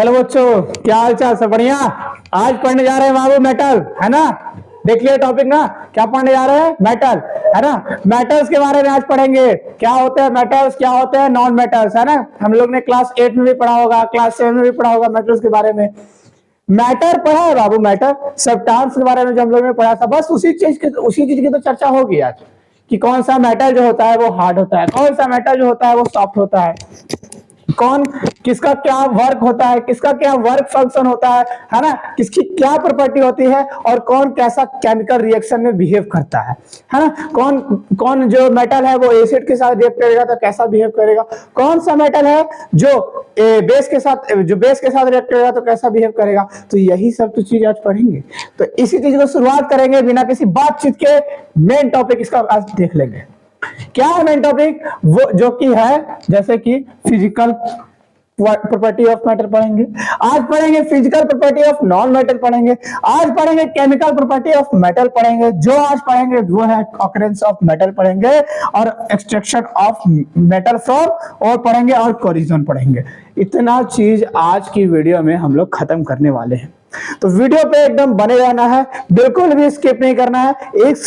Hello बच्चों, क्या हाल चाल? सब बढ़िया। आज पढ़ने जा रहे हैं बाबू मेटल, है ना। देख लिया टॉपिक ना, क्या पढ़ने जा रहे हैं? मेटल, है ना। मेटल्स के बारे में आज पढ़ेंगे। क्या होते हैं मेटल्स, क्या होते हैं नॉन मेटल्स, है ना। हम लोग ने क्लास 8 में भी पढ़ा होगा, क्लास 7 में भी पढ़ा होगा मेटल्स के बारे में। मैटर पढ़ा है बाबू, मैटर सब्सटेंस के बारे में जो हम लोग ने पढ़ा था, बस उसी चीज की तो चर्चा होगी आज, कि कौन सा मेटल जो होता है वो हार्ड होता है, कौन सा मेटल जो होता है वो सॉफ्ट होता है, कौन किसका क्या वर्क होता है, किसका क्या वर्क फंक्शन होता है ना, किसकी क्या प्रॉपर्टी होती है, और कौन कैसा केमिकल रिएक्शन में बिहेव करता है ना। कौन कौन जो मेटल है वो एसिड के साथ रिएक्ट करेगा तो कैसा बिहेव करेगा, कौन सा मेटल है जो बेस के साथ रिएक्ट करेगा तो कैसा बिहेव करेगा। तो यही सब तो चीज आज पढ़ेंगे। तो इसी चीज को शुरुआत करेंगे बिना किसी बातचीत के। मेन टॉपिक इसका आज देख लेंगे। क्या है मेन टॉपिक? वो जो कि है जैसे कि फिजिकल प्रॉपर्टी ऑफ मैटर पढ़ेंगे, आज पढ़ेंगे physical property of non metal पढ़ेंगे, आज पढ़ेंगे केमिकल प्रॉपर्टी ऑफ मेटल पढ़ेंगे, जो आज पढ़ेंगे वो है ऑकरेंस ऑफ मेटल पढ़ेंगे, और एक्सट्रैक्शन ऑफ मेटल फ्रॉम और पढ़ेंगे, और कोरिजन पढ़ेंगे। इतना चीज आज की वीडियो में हम लोग खत्म करने वाले हैं। तो वीडियो पे एकदम बने रहना है, बिल्कुल भी स्किप नहीं करना है। एक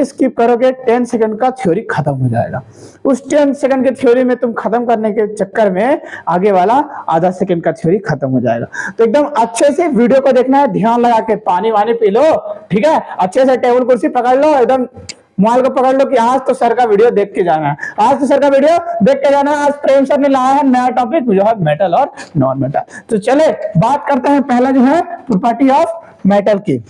स्किप करोगे 10 सेकंड का थ्योरी खत्म हो जाएगा। उस 10 सेकंड के थ्योरी में तुम खत्म करने के चक्कर में आगे वाला आधा सेकंड का थ्योरी खत्म हो जाएगा। तो एकदम अच्छे से वीडियो को देखना है, ध्यान लगा के, पानी वानी पी लो, ठीक है। अच्छे से टेबल कुर्सी पकड़ लो, एकदम मोबाइल को पकड़ लो कि आज तो सर का वीडियो देख के जाना है, आज तो सर का वीडियो देख के जाना है। आज प्रेम सर ने लाया है नया टॉपिक जो है मेटल और नॉन मेटल। तो चले बात करते हैं पहला जो है प्रॉपर्टी ऑफ मेटल की।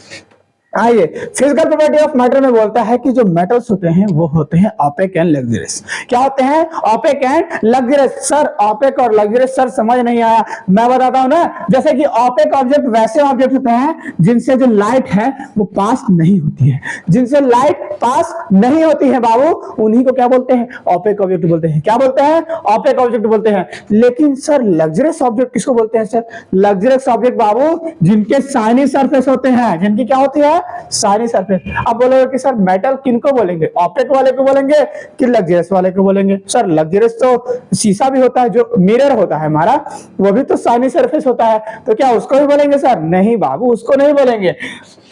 आइए, फिजिकल प्रॉपर्टी ऑफ मैटर में बोलता है कि जो मेटल्स होते हैं वो होते हैं ऑपेक एंड लग्जरियस। क्या होते हैं? Opaque and luxurious. Sir opaque और लग्जरियस सर समझ नहीं आया, मैं बताता हूं ना। जैसे कि ऑपेक ऑब्जेक्ट वैसे ऑब्जेक्ट होते हैं जिनसे जो लाइट है वो पास नहीं होती है, जिनसे लाइट पास नहीं होती है बाबू, उन्हीं को क्या बोलते हैं? ऑपेक ऑब्जेक्ट बोलते हैं। क्या बोलते हैं? ऑपेक ऑब्जेक्ट बोलते हैं। लेकिन सर लग्जरियस ऑब्जेक्ट किसको बोलते हैं? सर लग्जरियस ऑब्जेक्ट बाबू जिनके शाइनी सरफेस होते हैं, जिनकी क्या होती है? सारी सरफेस। अब बोलोगे कि सर मेटल किनको बोलेंगे? ऑपेक वाले को बोलेंगे कि लग्जरियस वाले को बोलेंगे? सर लग्जरियस तो शीशा भी होता है, जो मिरर होता है हमारा, वो भी तो साइनी सरफेस होता है, तो क्या उसको भी बोलेंगे? सर नहीं बाबू, उसको नहीं बोलेंगे।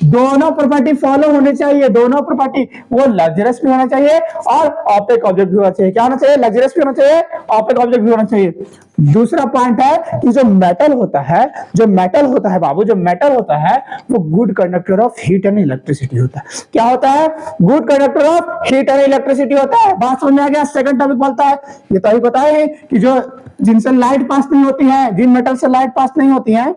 दोनों प्रॉपर्टी फॉलो होनी चाहिए, दोनों प्रॉपर्टी, वो लग्जरियस भी होना चाहिए और ऑपेक ऑब्जेक्ट भी होना चाहिए। क्या होना चाहिए? लग्जरियस भी होना चाहिए, ऑपेक ऑब्जेक्ट भी होना चाहिए। दूसरा पॉइंट है कि जो मेटल होता है, बाबू, जो मेटल होता है वो good conductor of heat and electricity होता है। क्या होता है? Good conductor of heat and electricity होता है। बात समझ में आ गया? सेकंड टॉपिक बोलता है, ये तो अभी पता है कि जो जिनसे लाइट पास नहीं होती है, जिन मेटल से लाइट पास नहीं होती है,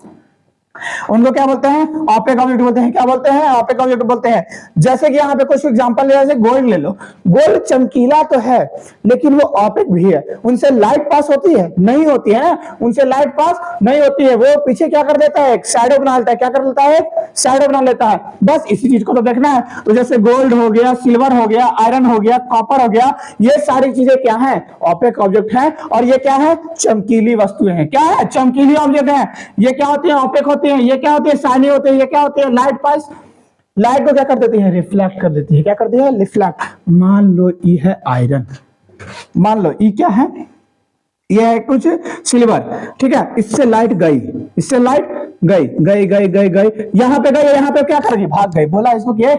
उनको क्या बोलते हैं? ऑपेक ऑब्जेक्ट बोलते हैं। क्या बोलते हैं? ऑपेक ऑब्जेक्ट बोलते हैं। जैसे कि यहाँ पे कुछ एग्जांपल ले, जैसे गोल्ड ले लो। गोल्ड चमकीला तो है लेकिन वो ऑपेक भी है। उनसे लाइट पास होती है? नहीं होती है ना, उनसे लाइट पास नहीं होती है। वो पीछे क्या कर देता है? एक शैडो बना लेता है। क्या कर लेता है? शैडो बना लेता है। बस इसी चीज को तो देखना है। तो जैसे गोल्ड हो गया, सिल्वर हो गया, आयरन हो गया, कॉपर हो गया, ये सारी चीजें क्या है? ऑपेक ऑब्जेक्ट है। और ये क्या है? चमकीली वस्तुएं हैं। क्या है? चमकीली ऑब्जेक्ट है। ये क्या होती है? ऑपेक होती है। ये क्या होती है? शाइनी होती है। ये क्या होती है? लाइट पास, लाइट को क्या कर देती है? रिफ्लेक्ट कर देती है। क्या करती है? रिफ्लेक्ट। मान लो ये है आयरन, मान लो ये क्या है? ये है कुछ सिल्वर, ठीक है। इससे लाइट गई, इससे लाइट गई गई गई गई गई, यहां पे गई, यहां पे क्या करेगी? भाग गई। बोला इसको कि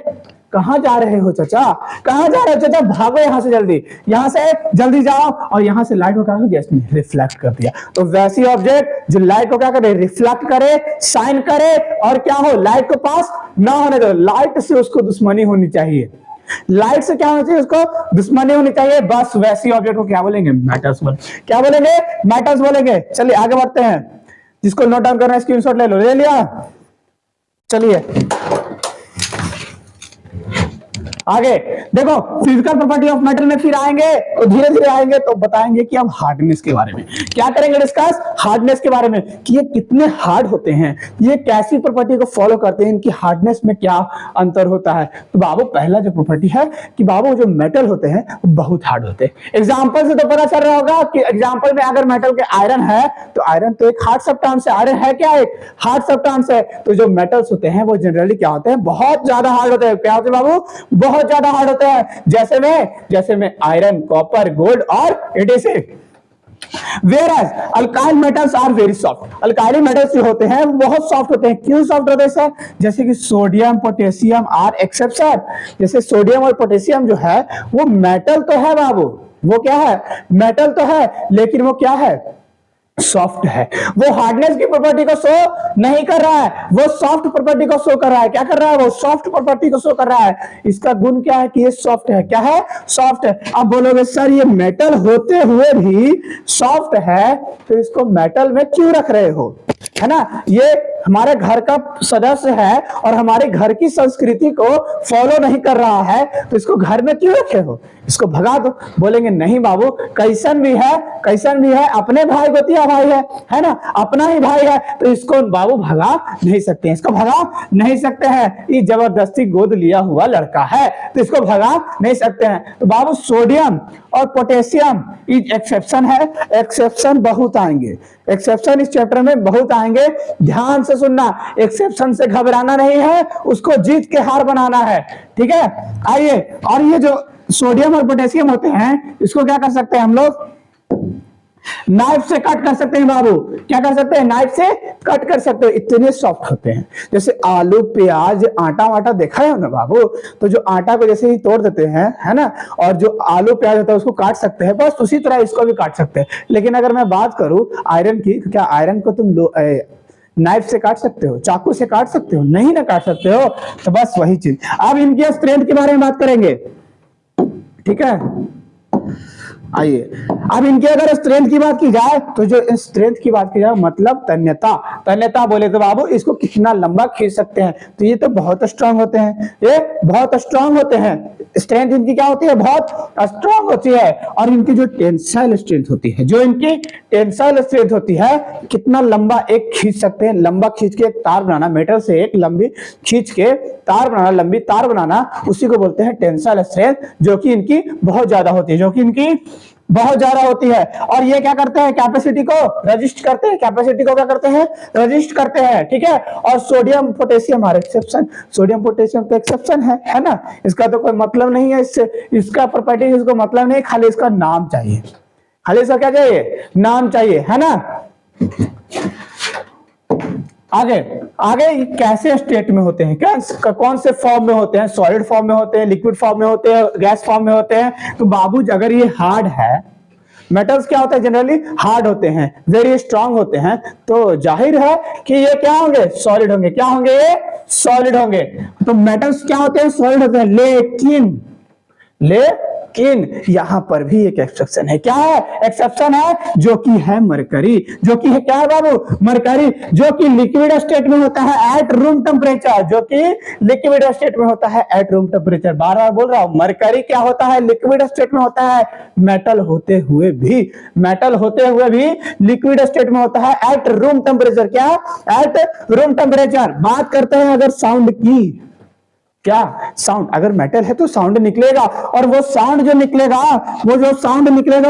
कहां जा रहे हो चाचा? कहां जा रहे हो चाचा? भागो यहां से जल्दी, यहां से जल्दी जाओ। और यहां से लाइट को क्या कर दिया? इसने रिफ्लेक्ट कर दिया। तो वैसी ऑब्जेक्ट जो लाइट को क्या करे? रिफ्लेक्ट करे, शाइन करे, और क्या हो? लाइट को पास ना होने दो। लाइट से उसको दुश्मनी होनी चाहिए, लाइट से क्या होना चाहिए? उसको दुश्मनी होनी चाहिए। बस वैसी ऑब्जेक्ट को क्या बोलेंगे? मेटल्स बोलेंगे। क्या बोलेंगे? मेटल्स बोलेंगे। चलिए आगे बढ़ते हैं। जिसको नोट डाउन करना है स्क्रीनशॉट ले लो। ले लिया? चलिए आगे देखो, फिजिकल प्रॉपर्टी ऑफ मैटर में फिर आएंगे तो धीरे धीरे आएंगे तो बताएंगे कि अब हार्डनेस के बारे में क्या करेंगे डिस्कस। हार्डनेस के बारे में कि ये कितने हार्ड होते हैं, ये कैसी प्रॉपर्टी को फॉलो करते हैं, इनकी हार्डनेस में क्या अंतर होता है। तो बाबू पहला जो प्रॉपर्टी है कि बाबू जो मेटल होते हैं वो बहुत हार्ड होते हैं। एग्जाम्पल से तो पता चल रहा होगा कि एग्जाम्पल में अगर मेटल के आयरन है तो आयरन तो एक हार्ड सब्सटेंस है। आयरन है क्या? एक हार्ड सब्सटेंस है। तो जो मेटल्स होते हैं वो जनरली क्या होते हैं? बहुत ज्यादा हार्ड होते हैं। क्या होते हैं बाबू? बहुत ज्यादा हार्ड होते हैं। जैसे में आयरन, कॉपर, गोल्ड और एडिसिव। Whereas alkali metals are very soft, alkali metals जो होते हैं वो बहुत सॉफ्ट होते हैं। क्यों सॉफ्ट होते हैं सर? जैसे कि सोडियम पोटेशियम आर एक्सेप्शन। जैसे सोडियम और पोटेशियम जो है वो मेटल तो है बाबू, वो क्या है? मेटल तो है, लेकिन वो क्या है? सॉफ्ट है। वो हार्डनेस की प्रॉपर्टी को शो नहीं कर रहा है, वो सॉफ्ट प्रॉपर्टी को शो कर रहा है। क्या कर रहा है? वो सॉफ्ट प्रॉपर्टी को शो कर रहा है। इसका गुण क्या है कि ये सॉफ्ट है। क्या है? सॉफ्ट है। अब बोलोगे सर ये मेटल होते हुए भी सॉफ्ट है, तो इसको मेटल में क्यों रख रहे हो? है ना, ये हमारे घर का सदस्य है और हमारे घर की संस्कृति को फॉलो नहीं कर रहा है, तो इसको घर में क्यों रखे हो? इसको भगा दो। बोलेंगे नहीं बाबू, कैसन भी है, कैसन भी है, अपने भाई गोतिया भाई है ना, अपना ही भाई है, तो इसको बाबू भगा नहीं सकते हैं, इसको भगा नहीं सकते हैं। ये जबरदस्ती गोद लिया हुआ लड़का है, तो इसको भगा नहीं सकते हैं। तो बाबू सोडियम और पोटेशियम एक्सेप्शन है, एक्सेप्शन बहुत आएंगे, एक्सेप्शन इस चैप्टर में बहुत आएंगे। ध्यान से सुनना, एक्सेप्शन से घबराना नहीं है, उसको जीत के हार बनाना है। ठीक है, आइए। और ये जो सोडियम और पोटेशियम होते हैं, इसको क्या कर सकते हैं हम लोग? नाइफ से कट कर सकते हैं बाबू। क्या कर सकते हैं? नाइफ से कट कर सकते हो, इतने सॉफ्ट होते हैं। जैसे आलू प्याज आटा वाटा देखा है ना बाबू, तो जो आटा को जैसे ही तोड़ देते हैं, है ना, और जो आलू प्याज होता है उसको काट सकते हैं, बस उसी तरह इसको भी काट सकते हैं। लेकिन अगर मैं बात करूं आयरन की, क्या आयरन को तुम नाइफ से काट सकते हो? चाकू से काट सकते हो? नहीं ना काट सकते हो। तो बस वही चीज। अब इनकी स्ट्रेंथ के बारे में बात करेंगे, ठीक है। आइए, अब इनके अगर स्ट्रेंथ की बात की जाए, तो जो स्ट्रेंथ की बात की जाए मतलब तन्यता, तन्यता बोले तो बाबू इसको कितना लंबा खींच सकते हैं, तो ये तो बहुत स्ट्रांग होते हैं, ये बहुत स्ट्रांग होते हैं। स्ट्रेंथ इनकी क्या होती है? बहुत स्ट्रांग होती है। और इनकी जो टेंसाइल स्ट्रेंथ होती है, जो इनकी टेंसाइल स्ट्रेंथ होती है, कितना लंबा एक खींच सकते हैं, लंबा खींच के एक तार बनाना, मेटल से एक लंबी खींच के तार बनाना, लंबी तार बनाना, उसी को बोलते हैं टेंसाइल स्ट्रेंथ, जो कि इनकी बहुत ज्यादा होती है, जो कि इनकी बहुत ज्यादा होती है। और ये क्या करते हैं? कैपेसिटी को रजिस्ट करते हैं, कैपेसिटी को क्या करते हैं? रजिस्ट करते हैं, ठीक है। और sodium potassium are exception, sodium potassium तो एक्सेप्शन है ना, इसका तो कोई मतलब नहीं है, इससे इसका प्रॉपर्टी इसको मतलब नहीं, खाली इसका नाम चाहिए, खाली इसका क्या चाहिए? नाम चाहिए, है ना। आगे आगे कैसे स्टेट में होते हैं, क्या कौन से फॉर्म में होते हैं? सॉलिड फॉर्म में होते हैं, लिक्विड फॉर्म में होते हैं, गैस फॉर्म में होते हैं। तो बाबू अगर ये हार्ड है, मेटल्स क्या होता है? जनरली हार्ड होते हैं, वेरी स्ट्रांग होते हैं, तो जाहिर है कि ये क्या होंगे? सॉलिड होंगे। क्या होंगे? ये सॉलिड होंगे। तो मेटल्स क्या होते हैं? सॉलिड होते हैं। लेकिन यहां पर भी एक एक्सेप्शन है। क्या है? एक्सेप्शन है, जो कि है मरकरी, जो कि है क्या है बाबू? मरकरी, जो कि लिक्विड स्टेट में होता है एट रूम टेम्परेचर, जो कि लिक्विड स्टेट में होता है एट रूम टेम्परेचर। बार बार बोल रहा हूं, मरकरी क्या होता है? लिक्विड स्टेट में होता है। मेटल होते हुए भी लिक्विड स्टेट में होता है एट रूम टेम्परेचर। क्या? At room temperature. बात करते हैं अगर साउंड की, क्या साउंड? अगर मेटल है तो साउंड निकलेगा, और वो साउंड जो निकलेगा,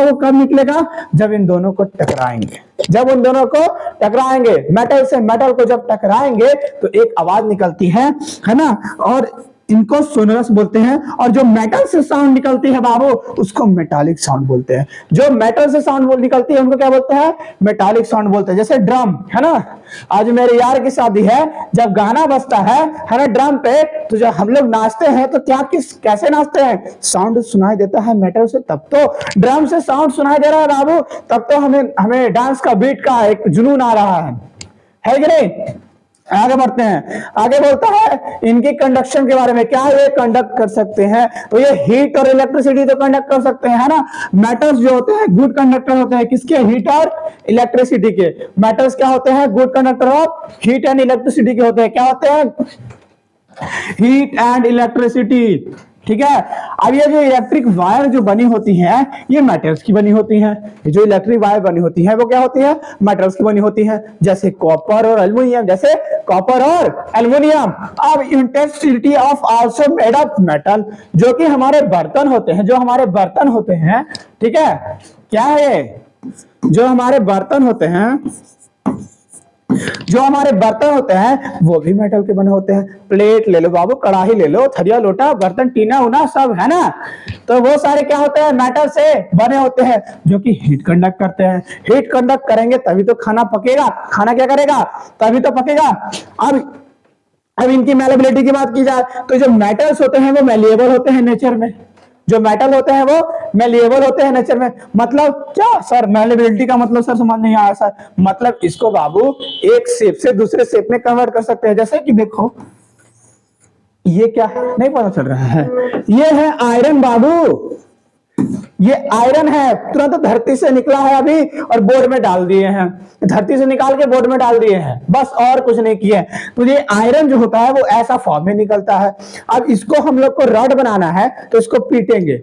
वो कब निकलेगा? जब इन दोनों को टकराएंगे, जब उन दोनों को टकराएंगे, मेटल से मेटल को जब टकराएंगे तो एक आवाज निकलती है ना, और इनको सोनरस बोलते हैं। और जो मेटल से साउंड निकलती है बाबू, उसको मेटालिक साउंड बोलते हैं। जो मेटल से साउंड निकलती है उनको क्या बोलते हैं? मेटालिक साउंड बोलते हैं। जैसे ड्रम है ना, आज मेरे यार की शादी है, जब गाना बजता है ना ड्रम पे, तो जब हम लोग नाचते हैं तो कैसे नाचते हैं? साउंड सुनाई देता है मेटल से, तब तो ड्रम से साउंड सुनाई दे रहा है बाबू, तब तो हमें डांस का बीट का एक जुनून आ रहा है कि नहीं। आगे बढ़ते हैं, आगे बोलता है इनकी कंडक्शन के बारे में। क्या ये कंडक्ट कर सकते हैं? तो ये हीट और इलेक्ट्रिसिटी तो कंडक्ट कर सकते हैं, है ना। मेटल्स जो होते हैं गुड कंडक्टर होते हैं, किसके? हीट और इलेक्ट्रिसिटी के। मेटल्स क्या होते हैं? Good conductor of heat and electricity के होते हैं। क्या होते हैं? हीट एंड इलेक्ट्रिसिटी, ठीक है। अब ये जो इलेक्ट्रिक वायर जो बनी होती है, ये मेटल्स की बनी होती है। जो इलेक्ट्रिक वायर बनी होती है वो क्या होती है? मेटल्स की बनी होती है, जैसे कॉपर और एल्युमिनियम, जैसे कॉपर और एल्युमिनियम। अब intensity of also made of metal, जो कि हमारे बर्तन होते हैं, जो हमारे बर्तन होते हैं, ठीक है। क्या है? जो हमारे बर्तन होते हैं जो हमारे बर्तन होते हैं वो भी मेटल के बने होते हैं। प्लेट ले लो बाबू, कढ़ाई ले लो, थरिया लोटा बर्तन टीना उना सब है ना, तो वो सारे क्या होते हैं, मेटल से बने होते हैं, जो कि हीट कंडक्ट करते हैं। हीट कंडक्ट करेंगे तभी तो खाना पकेगा, खाना क्या करेगा, तभी तो पकेगा। अब इनकी मैलेबिलिटी की बात की जाए तो जो मेटल्स होते हैं वो मेलिएबल होते हैं नेचर में। जो मेटल होते हैं वो मेलिएबल होते हैं नेचर में। मतलब क्या सर, मेलिएबिलिटी का मतलब सर समझ नहीं आया सर। मतलब इसको बाबू एक शेप से दूसरे शेप में कन्वर्ट कर सकते हैं। जैसे कि देखो ये क्या है, नहीं पता चल रहा है, ये है आयरन बाबू, ये आयरन है, तुरंत धरती से निकला है अभी और बोर्ड में डाल दिए हैं, धरती से निकाल के बोर्ड में डाल दिए हैं, बस और कुछ नहीं किए। तो ये आयरन जो होता है वो ऐसा फॉर्म में निकलता है। अब इसको हम लोग को रॉड बनाना है तो इसको पीटेंगे,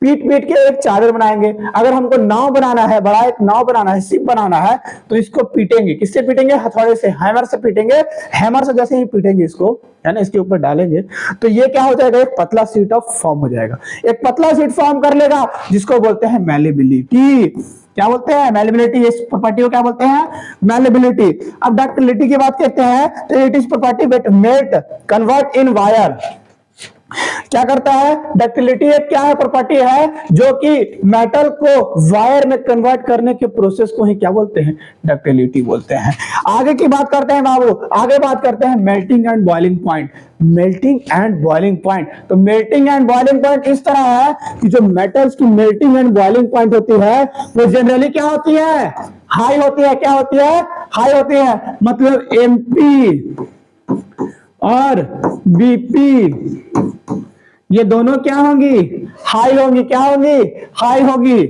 पीट पीट के एक चादर बनाएंगे। अगर हमको नाव बनाना है, बड़ा एक नाव बनाना है, शिप बनाना है, तो इसको पीटेंगे। किससे पीटेंगे, हथौड़े से, हैमर से पीटेंगे। हैमर से जैसे ही पीटेंगे इसको, है ना, इसके ऊपर डालेंगे तो ये क्या हो जाएगा, एक पतला शीट ऑफ फॉर्म हो जाएगा। एक पतला शीट फॉर्म कर लेगा जिसको बोलते हैं मैलेबिलिटी। क्या बोलते हैं, मैलेबिलिटी। इस प्रॉपर्टी को क्या बोलते हैं, मैलेबिलिटी। अब डक्टिलिटी की बात करते हैं तो it is property that melt convert in wire. क्या करता है, डक्टिलिटी एक क्या है, प्रॉपर्टी है जो कि मेटल को वायर में कन्वर्ट करने के प्रोसेस को ही क्या बोलते हैं, डक्टिलिटी बोलते हैं। आगे की बात करते हैं बाबू, आगे बात करते हैं melting and boiling point. Melting and boiling point, तो मेल्टिंग एंड बॉइलिंग पॉइंट इस तरह है कि जो मेटल्स की मेल्टिंग एंड बॉइलिंग पॉइंट होती है वो जनरली क्या होती है, हाई होती है। क्या होती है, हाई होती है। मतलब एमपी और बीपी ये दोनों क्या होंगी, हाई होंगी। क्या होंगी, हाई होगी।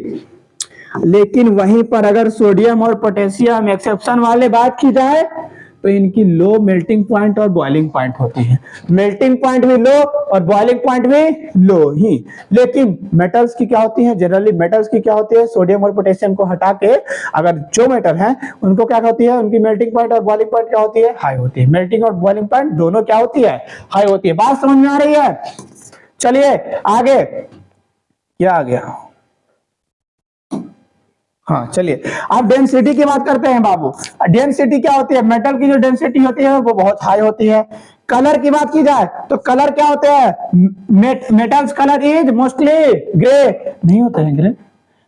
लेकिन वहीं पर अगर सोडियम और पोटेशियम एक्सेप्शन वाले बात की जाए तो इनकी लो मेल्टिंग पॉइंट और बॉइलिंग पॉइंट होती है। मेल्टिंग पॉइंट भी लो और बॉइलिंग पॉइंट भी लो ही। लेकिन मेटल्स की क्या होती है, जनरली मेटल्स की क्या होती है, सोडियम और पोटेशियम को हटा के अगर जो मेटल है उनको क्या होती है, उनकी मेल्टिंग पॉइंट और बॉइलिंग पॉइंट क्या होती है, हाई होती है। मेल्टिंग और बॉइलिंग पॉइंट दोनों क्या होती है, हाई होती है। बात समझ में आ रही है। चलिए आगे, क्या आ गया, हाँ चलिए अब डेंसिटी की बात करते हैं बाबू। डेंसिटी क्या होती है, मेटल की जो डेंसिटी होती है वो बहुत हाई होती है। कलर की बात की जाए तो कलर क्या होते हैं, metals colour is mostly grey, नहीं होते हैं ग्रे।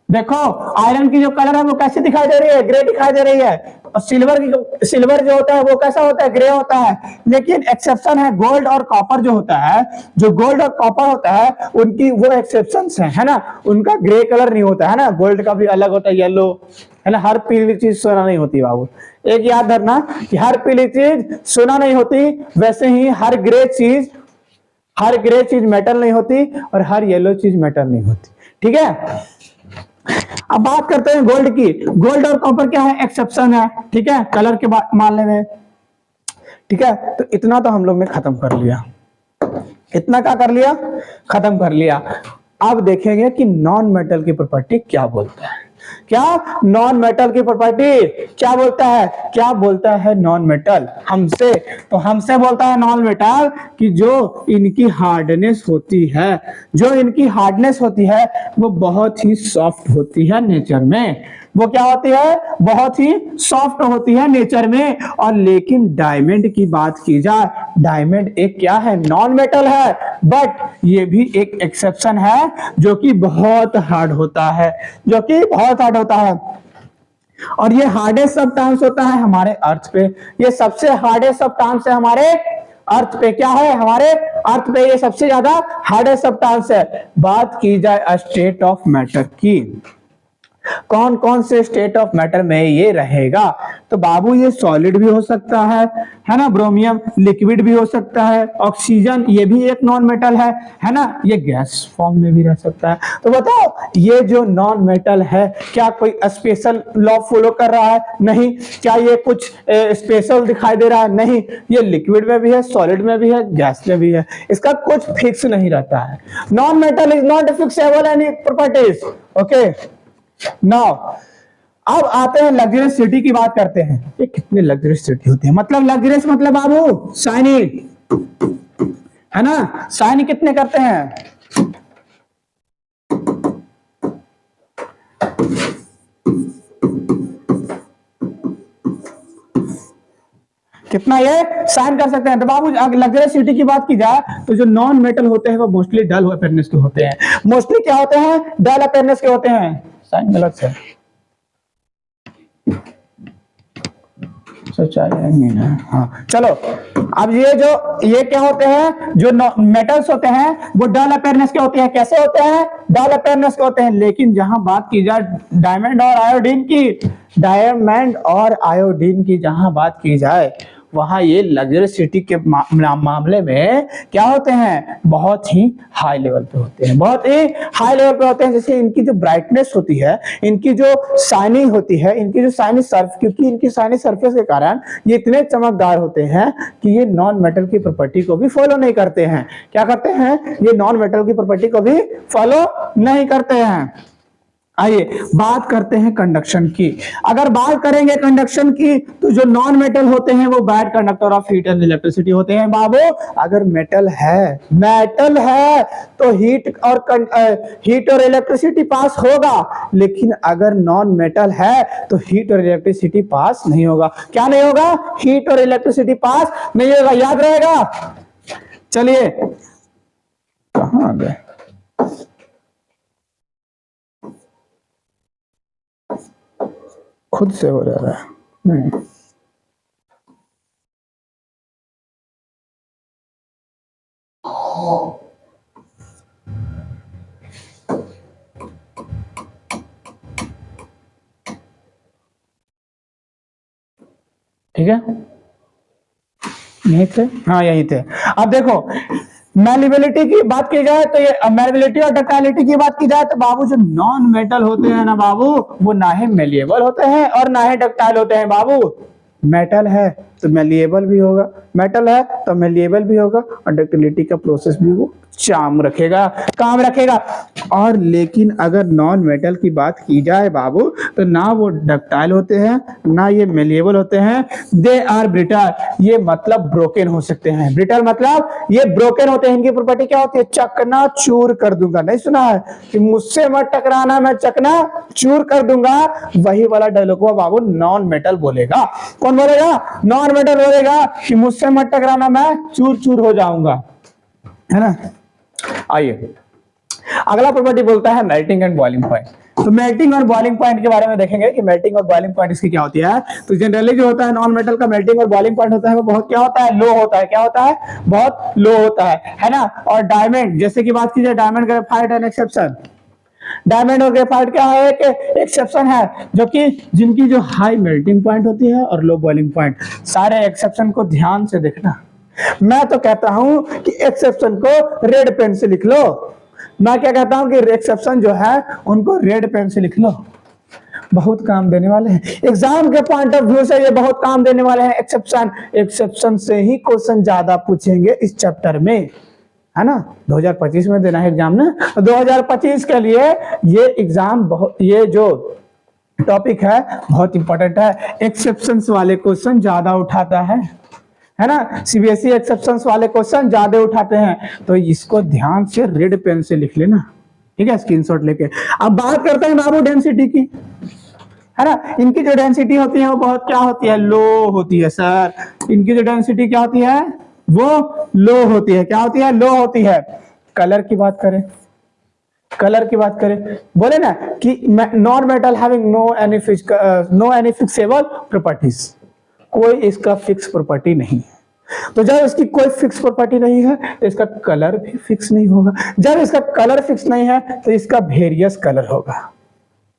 देखो आयरन की जो कलर है वो कैसी दिखाई दे रही है, ग्रे दिखाई दे रही है। और सिल्वर जो होता है वो कैसा होता है, ग्रे होता है। लेकिन एक्सेप्शन है गोल्ड और कॉपर जो होता है, जो गोल्ड और कॉपर होता है उनकी वो एक्सेप्शंस है ना, उनका ग्रे कलर नहीं होता है ना। गोल्ड का भी अलग होता है, येलो, है ना। हर पीली चीज सोना नहीं होती बाबू, एक याद रखना कि हर पीली चीज सोना नहीं होती, वैसे ही हर ग्रे चीज मेटल नहीं होती और हर येलो चीज मेटल नहीं होती, ठीक है। अब बात करते हैं गोल्ड की। गोल्ड और कॉपर क्या है, एक्सेप्शन है, ठीक है, कलर के मामले में, ठीक है। तो इतना तो हम लोग ने खत्म कर लिया, इतना क्या कर लिया, खत्म कर लिया। अब देखेंगे कि नॉन मेटल की प्रॉपर्टी क्या बोलता है। क्या नॉन मेटल की प्रॉपर्टी क्या बोलता है, क्या बोलता है नॉन मेटल हमसे, तो हमसे बोलता है नॉन मेटल कि जो इनकी हार्डनेस होती है, जो इनकी हार्डनेस होती है वो बहुत ही सॉफ्ट होती है नेचर में। वो क्या होती है, बहुत ही सॉफ्ट होती है नेचर में। और लेकिन डायमंड की बात की जाए, डायमंड एक क्या है, नॉन मेटल है, बट ये भी एक एक्सेप्शन है जो कि बहुत हार्ड होता है, जो कि बहुत हार्ड होता है। और ये हार्डेस्ट सब्सटेंस होता है हमारे अर्थ पे, ये सबसे हार्डेस्ट सब्सटेंस है हमारे अर्थ पे। क्या है, हमारे अर्थ पे ये सबसे ज्यादा हार्डेस्ट सब्सटेंस है। बात की जाए स्टेट ऑफ मैटर की, कौन कौन से स्टेट ऑफ मैटर में ये रहेगा, तो बाबू ये सॉलिड भी हो सकता है ना, ब्रोमियम लिक्विड भी हो सकता है, ऑक्सीजन ये भी एक नॉन मेटल है ना, ये गैस फॉर्म में भी रह सकता है। तो बताओ ये जो नॉन मेटल है क्या कोई स्पेशल लॉ फॉलो कर रहा है, नहीं। क्या ये कुछ स्पेशल दिखाई दे रहा है, नहीं। ये लिक्विड में भी है, सॉलिड में भी है, गैस में भी है, इसका कुछ फिक्स नहीं रहता है। Non metal is not fixable any properties, okay. Now अब आते हैं लग्जरियस सिटी की बात करते हैं। ये कितने लग्जरियस सिटी होती है, मतलब लग्जरियस मतलब बाबू शाइनी, है ना, शाइनी कितने करते हैं, कितना ये साइन कर सकते हैं। तो बाबू अगर लग्जरियसिटी की बात की जाए तो जो नॉन मेटल होते हैं वो मोस्टली डल अपेयरेंस के होते हैं। मोस्टली क्या होते हैं? डल अपेयरेंस के होते हैं। साइन गलत है, हाँ चलो। अब ये क्या होते हैं? जो मेटल्स होते हैं वो डल अपेयरेंस के होते हैं। कैसे होते हैं? डल अपेयरेंस के होते हैं। लेकिन जहां बात की जाए डायमंड और आयोडीन की, डायमंड और आयोडीन की जहां बात की जाए वहां ये लग्जरियसिटी के मामले में क्या होते हैं? बहुत ही हाई लेवल पे होते हैं, बहुत ही हाई लेवल पे होते हैं। जैसे इनकी जो ब्राइटनेस होती है, इनकी जो शाइनिंग होती है, इनकी जो शाइनी सर्फ, क्योंकि इनकी शाइनी सरफेस के कारण ये इतने चमकदार होते हैं कि ये नॉन मेटल की प्रॉपर्टी को भी फॉलो नहीं करते हैं। क्या करते हैं? ये नॉन मेटल की प्रॉपर्टी को भी फॉलो नहीं करते हैं। आइए बात करते हैं कंडक्शन की। अगर बात करेंगे कंडक्शन की तो जो नॉन मेटल होते हैं वो bad conductor of heat and electricity होते हैं। बाबू अगर मेटल है तो हीट और इलेक्ट्रिसिटी पास होगा, लेकिन अगर नॉन मेटल है तो हीट और इलेक्ट्रिसिटी पास नहीं होगा। क्या नहीं होगा? हीट और इलेक्ट्रिसिटी पास नहीं होगा। याद रहेगा। चलिए कहां आ गए? खुद से हो जा रहा है। नहीं ठीक है, यहीं थे, हाँ यहीं थे। अब देखो मैलिबिलिटी की बात की जाए तो ये मैलिबिलिटी और डक्टाइलिटी की बात की जाए तो बाबू जो नॉन मेटल होते हैं ना बाबू, वो ना ही मेलिएबल होते हैं और ना ही डक्टाइल होते हैं। बाबू मेटल है तो मेलिएबल भी होगा, मेटल है तो मेलिएबल भी होगा, और डक्टिलिटी का प्रोसेस भी वो काम रखेगा। और लेकिन अगर नॉन मेटल की बात की जाए बाबू तो ना वो डक्टाइल होते हैं ना ये मेलिएबल होते हैं। दे आर ब्रिटल, ये मतलब ब्रोकन हो सकते हैं। ब्रिटल मतलब ये ब्रोकन होते हैं। इनकी प्रॉपर्टी क्या होती है? चकना चूर कर दूंगा। नहीं सुना है कि मुझसे मत टकराना, मैं चकना चूर कर दूंगा? वही वाला डायलॉग बाबू नॉन मेटल बोलेगा। कौन बोलेगा? नॉन मेटल बोलेगा कि मुझसे मत टकराना, मैं चूर चूर हो जाऊंगा, है ना। आइए अगला प्रॉपर्टी बोलता है मेल्टिंग एंड बॉइलिंग पॉइंट। तो मेल्टिंग और बॉइलिंग पॉइंट के बारे में देखेंगे कि मेल्टिंग और बॉइलिंग पॉइंट इसकी क्या होती है। तो जनरली जो होता है नॉन मेटल का मेल्टिंग और बॉइलिंग पॉइंट होता है वो बहुत क्या होता है? लो होता है। क्या होता है? बहुत लो होता है ना। और डायमंड जैसे की बात की जाए, diamond graphite and exception. Diamond और ग्रेफाइट क्या है? एक एक्सेप्शन है, जो कि जिनकी जो हाई मेल्टिंग पॉइंट होती है और लो बॉइलिंग पॉइंट। सारे एक्सेप्शन को ध्यान से देखना। मैं तो कहता हूं कि एक्सेप्शन को रेड पेन से लिख लो। मैं क्या कहता हूं कि एक्सेप्शन जो है उनको रेड पेन से लिख लो, बहुत काम देने वाले हैं। एग्जाम के पॉइंट ऑफ व्यू से ये बहुत काम देने वाले हैं। एक्सेप्शन से ही क्वेश्चन ज्यादा पूछेंगे इस चैप्टर में, है ना। 2025 में देना है एग्जाम ना, तो 2025 के लिए ये एग्जाम बहुत, ये जो टॉपिक है बहुत इंपॉर्टेंट है। एक्सेप्शंस वाले क्वेश्चन ज्यादा उठाता है ना। सीबीएसई एक्सेप्शंस वाले क्वेश्चन ज्यादा उठाते हैं, तो इसको ध्यान से रेड पेन से लिख लेना, ठीक है, स्क्रीनशॉट लेके। अब बात करते हैं बाबू डेंसिटी की, है ना। इनकी जो डेंसिटी होती है वो बहुत क्या होती है? लो होती है सर। इनकी जो डेंसिटी क्या होती है? वो लो होती है। क्या होती है? लो होती है। कलर की बात करें, बोले ना कि non metal having no any fixable properties, कोई इसका फिक्स प्रॉपर्टी नहीं है। तो जब इसकी कोई फिक्स प्रॉपर्टी नहीं है तो इसका कलर भी फिक्स नहीं होगा। जब इसका कलर फिक्स नहीं है तो इसका वेरियस कलर होगा,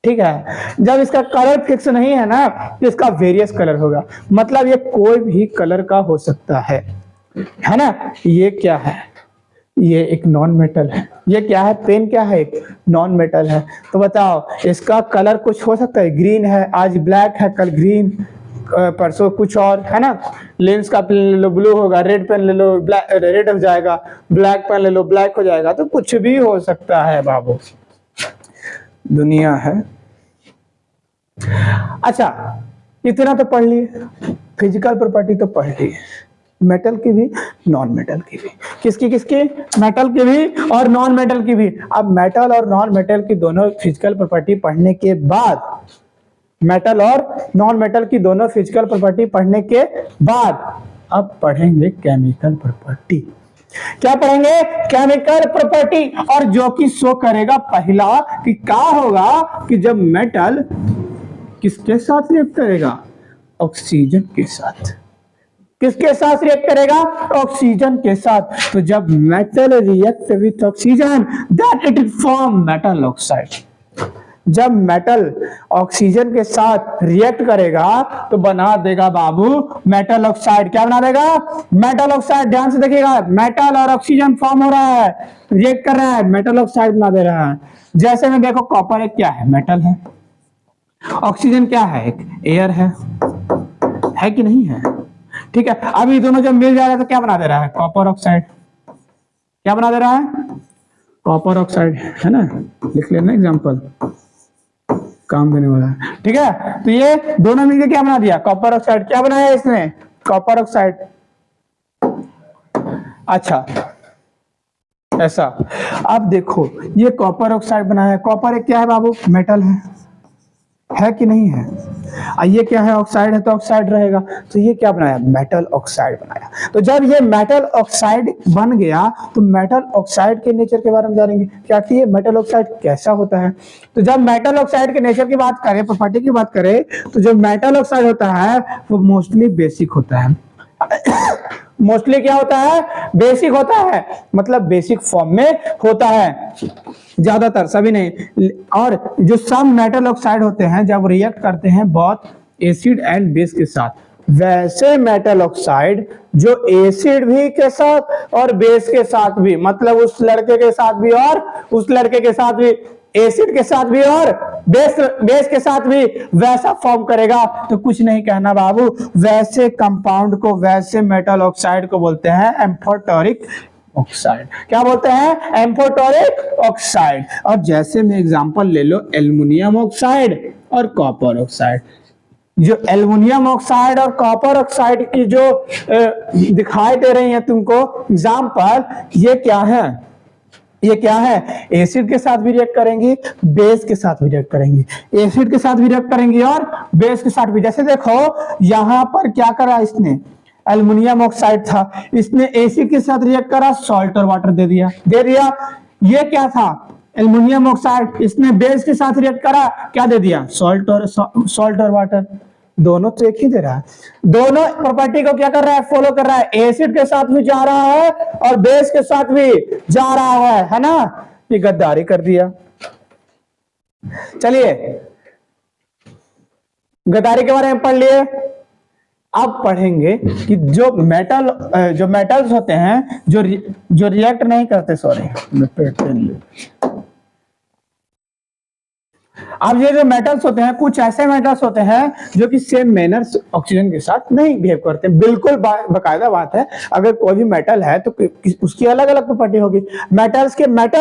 ठीक है। जब इसका कलर फिक्स नहीं है ना तो इसका वेरियस कलर होगा। मतलब ये कोई भी कलर का हो सकता है ना। ये क्या है? ये एक नॉन मेटल है। ये क्या है? पेन क्या है? एक नॉन मेटल है। तो बताओ इसका कलर कुछ हो सकता है? ग्रीन है, आज ब्लैक है, कल ग्रीन, परसों कुछ और, है ना। लेंस का पेन ले लो ब्लू होगा, रेड पेन ले लो ब्लैक, रेड हो जाएगा, ब्लैक पेन ले लो ब्लैक हो जाएगा। तो कुछ भी हो सकता है बाबू, दुनिया है। अच्छा इतना तो पढ़ लिए, फिजिकल प्रॉपर्टी तो पढ़ ली, मेटल की भी नॉन मेटल की भी। किसकी? मेटल की भी और नॉन मेटल की भी। अब मेटल और नॉन मेटल की दोनों फिजिकल प्रॉपर्टी पढ़ने के बाद मेटल और नॉन मेटल की दोनों फिजिकल प्रॉपर्टी पढ़ने के बाद अब पढ़ेंगे केमिकल प्रॉपर्टी। क्या पढ़ेंगे? Chemical property. और जो कि शो करेगा पहला कि क्या होगा कि जब मेटल किसके साथ रिएक्ट करेगा? ऑक्सीजन के साथ। किसके साथ रिएक्ट करेगा? ऑक्सीजन के साथ। तो जब metal react with oxygen that it form metal oxide. जब मेटल ऑक्सीजन के साथ रिएक्ट करेगा तो बना देगा बाबू मेटल ऑक्साइड। क्या बना देगा? Metal oxide. ध्यान से देखिएगा, मेटल और ऑक्सीजन फॉर्म हो रहा है, रिएक्ट कर रहा है, मेटल ऑक्साइड बना दे रहा है। जैसे में देखो कॉपर एक क्या है? मेटल है। ऑक्सीजन क्या है? एक एयर है कि नहीं है? ठीक है। अब ये दोनों जब मिल जाएगा तो क्या बना दे रहा है? Copper oxide. क्या बना दे रहा है? कॉपर ऑक्साइड, है ना? लिख लेना एग्जांपल, काम देने वाला है। ठीक है। तो ये दोनों मिलकर क्या बना दिया? Copper oxide. क्या बनाया इसने? Copper oxide. अच्छा, ऐसा। अब देखो ये कॉपर ऑक्साइड बनाया है। कॉपर एक क्या है बाबू? मेटल है कि नहीं है? ये क्या है? ऑक्साइड है, तो ऑक्साइड रहेगा। तो ये क्या बनाया? मेटल ऑक्साइड बनाया। तो जब ये मेटल ऑक्साइड बन गया तो मेटल ऑक्साइड के नेचर के बारे में जानेंगे। क्या कि ये मेटल ऑक्साइड कैसा होता है। तो जब मेटल ऑक्साइड के नेचर की बात करें, प्रॉपर्टी की बात करें, तो जो मेटल ऑक्साइड होता है वो मोस्टली बेसिक होता है। मोस्टली क्या होता है? बेसिक होता है, मतलब बेसिक फॉर्म में होता है, ज्यादातर, सभी नहीं। और जो सब मेटल ऑक्साइड होते हैं जब रिएक्ट करते हैं बहुत एसिड एंड बेस के साथ, वैसे मेटल ऑक्साइड जो एसिड भी के साथ और बेस के साथ भी, मतलब उस लड़के के साथ भी और उस लड़के के साथ भी, एसिड के साथ भी और बेस के साथ भी वैसा फॉर्म करेगा। तो कुछ नहीं कहना बाबू, वैसे कंपाउंड को, वैसे मेटल ऑक्साइड को बोलते हैं एम्फोटेरिक ऑक्साइड। क्या बोलते हैं? Amphoteric oxide. और जैसे में एग्जांपल ले लो एल्युमिनियम ऑक्साइड और कॉपर ऑक्साइड। जो एल्युमिनियम ऑक्साइड और कॉपर ऑक्साइड की जो दिखाई दे रही है तुमको एग्जांपल, ये क्या है? ये क्या है? एसिड के साथ भी रिएक्ट करेंगी, बेस के साथ भी रिएक्ट करेंगी, एसिड के साथ भी रिएक्ट करेंगी और बेस के साथ भी। जैसे देखो यहां पर क्या करा इसने? एल्युमिनियम ऑक्साइड था, इसने एसिड के साथ रिएक्ट करा, सॉल्ट और वाटर दे दिया। ये क्या था? एल्युमिनियम ऑक्साइड, इसने बेस के साथ रिएक्ट करा, क्या दे दिया? सॉल्ट और वाटर। दोनों तो एक ही दे रहा है, दोनों प्रॉपर्टी को क्या कर रहा है? फॉलो कर रहा है। एसिड के साथ भी जा रहा है और बेस के साथ भी जा रहा है ना? ये गद्दारी कर दिया। चलिए गद्दारी के बारे में पढ़ लिए। अब पढ़ेंगे कि जो मेटल्स होते हैं जो रिएक्ट नहीं करते, अब ये जो मेटल्स होते हैं, कुछ ऐसे मेटल्स होते हैं जो कि सेम मैनर ऑक्सीजन के साथ नहीं बिहेव करते। बिल्कुल बाकायदा बात है, अगर कोई भी मेटल है तो उसकी अलग अलग प्रॉपर्टी होगी। मेटल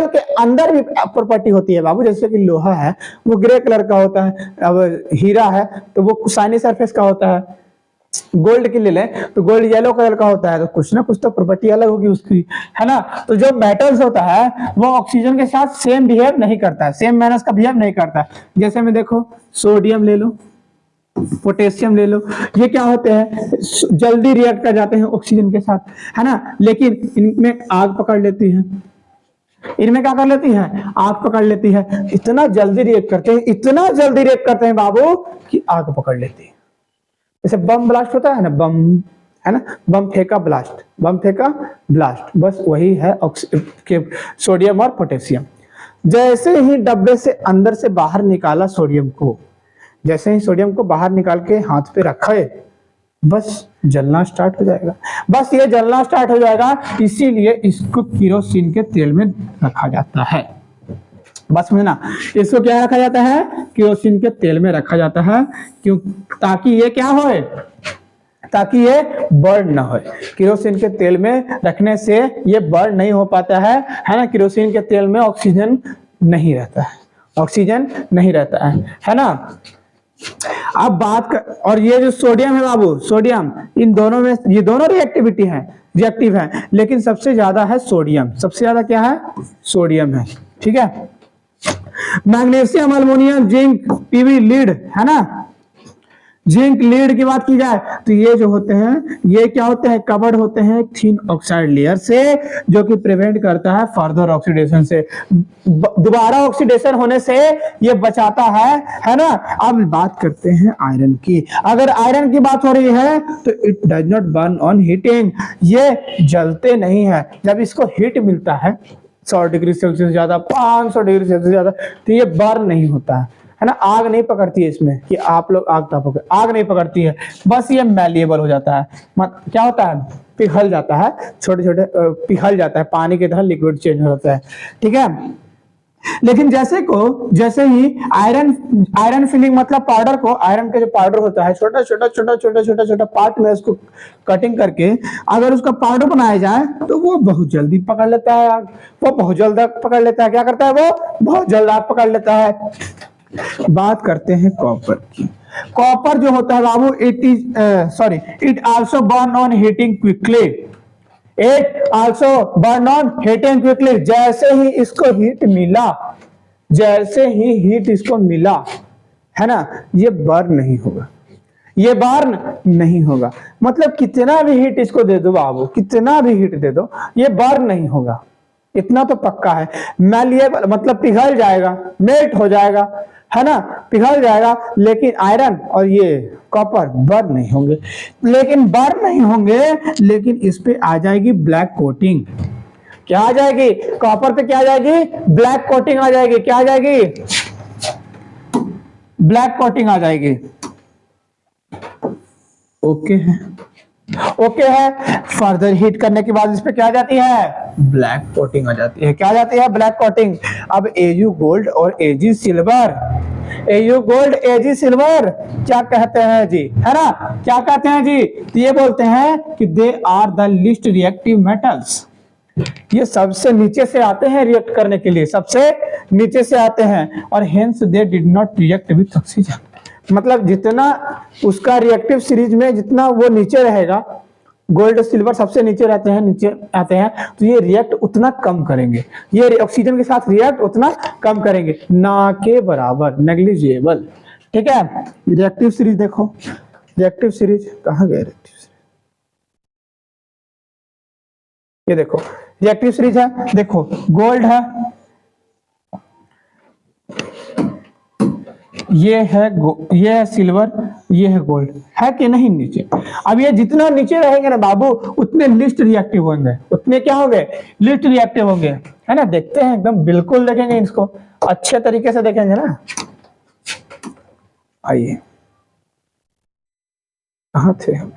के अंदर भी प्रॉपर्टी होती है बाबू। जैसे कि लोहा है वो ग्रे कलर का होता है, अब हीरा है तो वो शाइनी सरफेस का होता है, गोल्ड की ले लें तो गोल्ड येलो कलर का होता है। तो कुछ ना कुछ तो प्रॉपर्टी अलग होगी उसकी, है ना? तो जो मेटल्स होता है वो ऑक्सीजन के साथ सेम बिहेव नहीं करता है, सेम मैनर्स का बिहेव नहीं करता है। जैसे में देखो सोडियम ले लो, पोटेशियम ले लो, ये क्या होते हैं? जल्दी रिएक्ट कर जाते हैं ऑक्सीजन के साथ, है ना? लेकिन इनमें आग पकड़ लेती है। इनमें क्या कर लेती है? आग पकड़ लेती है। इतना जल्दी रिएक्ट करते हैं, इतना जल्दी रिएक्ट करते हैं बाबू कि आग पकड़ लेती है। जैसे बम ब्लास्ट होता है ना, बम, है ना? बम फेंका ब्लास्ट, बस वही है सोडियम और पोटेशियम। जैसे ही डब्बे से अंदर से बाहर निकाला सोडियम को, जैसे ही सोडियम को बाहर निकाल के हाथ पे रखा है, बस जलना स्टार्ट हो जाएगा। बस ये जलना स्टार्ट हो जाएगा, इसीलिए इसको केरोसिन के तेल में रखा जाता है। बस में ना, इसको क्या रखा जाता है? केरोसिन के तेल में रखा जाता है। क्यों? ताकि ये क्या होए? ताकि ये बर्न ना हो। केरोसिन के तेल में रखने से ये बर्न नहीं हो पाता है ना? केरोसिन के तेल में ऑक्सीजन नहीं रहता है ना? अब और ये जो सोडियम है बाबू, सोडियम, इन दोनों में, ये दोनों रिएक्टिव है, लेकिन सबसे ज्यादा है सोडियम। सबसे ज्यादा क्या है? सोडियम है। ठीक है। Magnesium, aluminium, zinc, PV, lead, है ना? जिंक लीड की बात की जाए तो ये जो होते हैं ये क्या होते हैं, कवर्ड होते हैं थिन ऑक्साइड लेयर से, जो कि प्रिवेंट करता है फर्दर ऑक्सीडेशन से, दोबारा ऑक्सीडेशन होने से ये बचाता है ना। अब बात करते हैं आयरन की। अगर आयरन की बात हो रही है तो it does not burn on heating, ये जलते नहीं है। जब इसको हीट मिलता है 100 डिग्री सेल्सियस ज्यादा, 500 डिग्री सेल्सियस ज्यादा, तो ये बर्न नहीं होता है ना। आग नहीं पकड़ती है इसमें कि आप लोग आग तापोगे, आग नहीं पकड़ती है, बस ये मैलिएबल हो जाता है। क्या होता है, पिघल जाता है, छोटे छोटे पिघल जाता है, पानी की तरह लिक्विड चेंज हो जाता है, ठीक है। लेकिन जैसे ही आयरन फिलिंग मतलब पाउडर को, आयरन का जो पाउडर होता है छोटा छोटा पार्ट में उसको कटिंग करके अगर उसका पाउडर बनाया जाए तो वो बहुत जल्दी पकड़ लेता है आग, वो बहुत जल्द आग पकड़ लेता है। क्या करता है वो, बहुत जल्द आग पकड़ लेता है। बात करते हैं कॉपर की। कॉपर जो होता है बाबू, it also burn on heating quickly, it also burn on heating quickly. जैसे ही इसको हीट मिला, जैसे ही हीट इसको मिला, है ना, ये बर्न नहीं होगा, ये बर्न नहीं होगा। मतलब कितना भी हीट इसको दे दो बाबू, कितना भी हीट दे दो, ये बर्न नहीं होगा, इतना तो पक्का है। मैलिएबल मतलब पिघल जाएगा, मेल्ट हो जाएगा, है ना, पिघल जाएगा। लेकिन आयरन और ये कॉपर बर्न नहीं होंगे, लेकिन इस पे आ जाएगी ब्लैक कोटिंग। क्या आ जाएगी, कॉपर पे क्या आ जाएगी, ब्लैक कोटिंग आ जाएगी। क्या आ जाएगी, ब्लैक कोटिंग आ जाएगी। ओके है, ओके है। फर्दर हीट करने के बाद इस पे क्या आ जाती है, ब्लैक कोटिंग आ जाती है। क्या आ जाती है, ब्लैक कोटिंग। अब एयू गोल्ड और AG silver, AU gold AG silver क्या कहते हैं जी, है ना, क्या कहते हैं जी, तो ये बोलते हैं कि they are the least reactive metals. ये सबसे नीचे से आते हैं रिएक्ट करने के लिए, सबसे नीचे से आते हैं, और hence they did not react with oxygen. मतलब जितना उसका रिएक्टिव सीरीज में जितना वो नीचे रहेगा, गोल्ड सिल्वर सबसे नीचे रहते हैं, नीचे आते हैं, तो ये रिएक्ट उतना कम करेंगे, ये ऑक्सीजन के साथ रिएक्ट उतना कम करेंगे, ना के बराबर, नेग्लिजिबल, ठीक है। रिएक्टिव सीरीज देखो, रिएक्टिव सीरीज कहाँ गए, रिएक्टिव सीरीज, ये देखो रिएक्टिव सीरीज है, देखो गोल्ड है, ये है सिल्वर, ये है गोल्ड, है कि नहीं नीचे। अब ये जितना नीचे रहेंगे ना बाबू, उतने लिस्ट रिएक्टिव होंगे, उतने क्या होंगे, लिस्ट रिएक्टिव होंगे, है ना। देखते हैं एकदम बिल्कुल देखेंगे इसको, अच्छे तरीके से देखेंगे ना। आइए, कहाँ थे हम,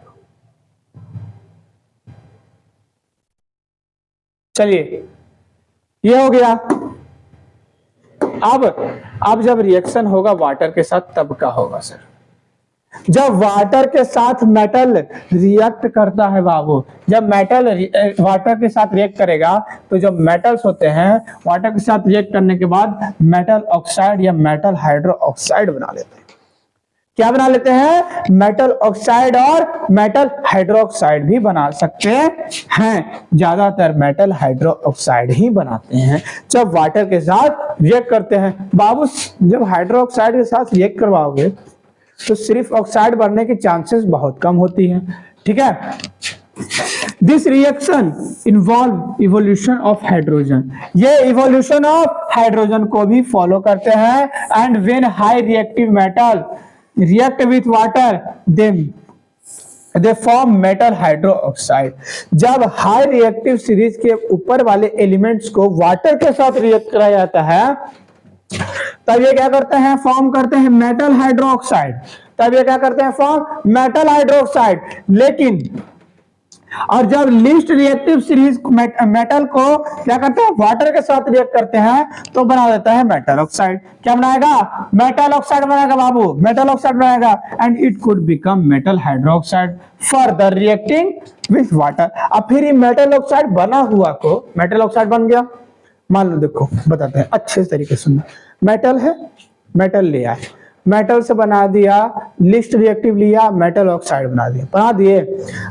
चलिए ये हो गया। अब जब रिएक्शन होगा वाटर के साथ तब क्या होगा सर, जब वाटर के साथ मेटल रिएक्ट करता है बाबू, जब मेटल वाटर के साथ रिएक्ट करेगा तो जो मेटल्स होते हैं वाटर के साथ रिएक्ट करने के बाद मेटल ऑक्साइड या मेटल हाइड्रो ऑक्साइड बना लेते हैं। क्या बना लेते हैं, मेटल ऑक्साइड और मेटल हाइड्रोक्साइड भी बना सकते हैं। ज्यादातर मेटल हाइड्रो ऑक्साइड ही बनाते हैं जब वाटर के साथ रिएक्ट करते हैं। बाबू जब हाइड्रोक्साइड के साथ रिएक्ट करवाओगे तो सिर्फ ऑक्साइड बनने की चांसेस बहुत कम होती हैं, ठीक है। This reaction involve evolution of hydrogen, ये इवोल्यूशन ऑफ हाइड्रोजन को भी फॉलो करते हैं। And when high reactive metal react with water they form metal hydroxide। जब हाई रिएक्टिव सीरीज के ऊपर वाले एलिमेंट्स को वाटर के साथ रिएक्ट कराया जाता है तब ये क्या करते हैं, फॉर्म करते हैं मेटल हाइड्रोक्साइड, तब ये क्या करते हैं, फॉर्म मेटल हाइड्रोक्साइड। लेकिन और जब लीस्ट रिएक्टिव सीरीज मेटल को क्या करते हैं, वाटर के साथ रिएक्ट करते हैं तो बना देता है मेटल ऑक्साइड। क्या बनाएगा, मेटल ऑक्साइड बनाएगा बाबू, मेटल ऑक्साइड बनाएगा। And it could become metal hydroxide further reacting with water. अब फिर ये मेटल ऑक्साइड बना हुआ को, मेटल ऑक्साइड बन गया, मान लो, देखो बताते हैं अच्छे तरीके से सुनना। मेटल है, मेटल ले आए, मेटल से बना दिया, लिस्ट रिएक्टिव लिया, मेटल ऑक्साइड बना दिए।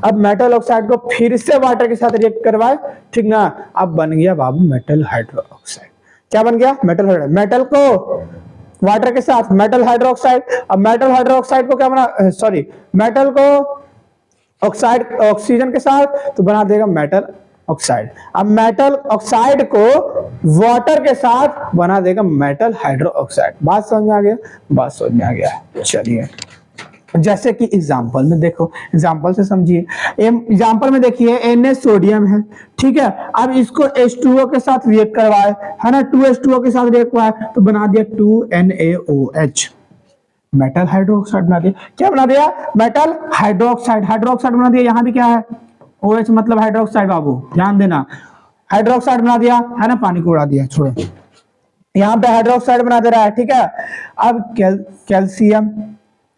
अब मेटल ऑक्साइड को फिर से वाटर के साथ रिएक्ट करवाए, ठीक ना, अब बन गया बाबू मेटल हाइड्रो ऑक्साइड। क्या बन गया, मेटल हाइड्रो। मेटल को वाटर के साथ मेटल हाइड्रोक्साइड। अब मेटल हाइड्रोक्साइड को क्या बना, सॉरी मेटल को ऑक्साइड ऑक्सीजन के साथ तो बना देगा मेटल ऑक्साइड। अब मेटल ऑक्साइड को वाटर के साथ बना देगा मेटल हाइड्रो ऑक्साइड। बात समझ में आ गया, बात समझ में आ गया। चलिए जैसे कि एग्जांपल में देखो, एग्जांपल से समझिए। एग्जांपल में देखिए Na सोडियम है, ठीक है। अब इसको H2O के साथ रिएक्ट करवाए, है ना, 2H2O के साथ रिएक्ट करवाए तो बना दिया 2NaOH, मेटल हाइड्रोक्साइड बना दिया। क्या बना दिया, मेटल हाइड्रोक्साइड, हाइड्रोक्साइड बना दिया। यहाँ भी क्या है, OH मतलब हाइड्रोक्साइड, बाबू ध्यान देना, हाइड्रोक्साइड बना दिया, है ना, पानी को उड़ा दिया, छोड़ो। यहाँ पे हाइड्रोक्साइड बना दे रहा है, ठीक है। अब कैल्शियम,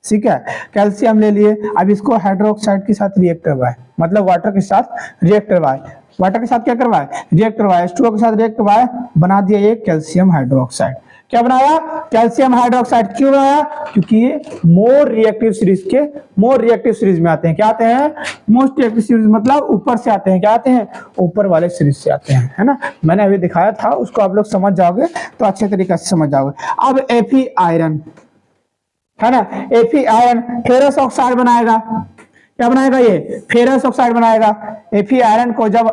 ठीक है, कैल्शियम ले लिए। अब इसको हाइड्रोक्साइड के साथ रिएक्ट करवाए, मतलब वाटर के साथ रिएक्ट करवाए, वाटर के साथ क्या करवाए, रिएक्ट करवाए, H2O के साथ रिएक्ट करवाए, बना दिया ये कैल्शियम हाइड्रोक्साइड। क्या बनाया, कैल्शियम हाइड्रोक्साइड। क्यों बनाया, क्योंकि ये मोर रिएक्टिव सीरीज के, मोर रिएक्टिव सीरीज में आते हैं। क्या आते हैं, मोस्ट रिएक्टिव सीरीज, मतलब ऊपर से आते हैं। क्या आते हैं, ऊपर वाले सीरीज से आते हैं, है ना। मैंने अभी दिखाया था, उसको आप लोग समझ जाओगे तो अच्छे तरीके से समझ जाओगे। अब Fe आयरन, है ना, Fe आयरन फेरस ऑक्साइड बनाएगा। क्या बनाएगा, ये फेरस ऑक्साइड बनाएगा। Fe आयरन को जब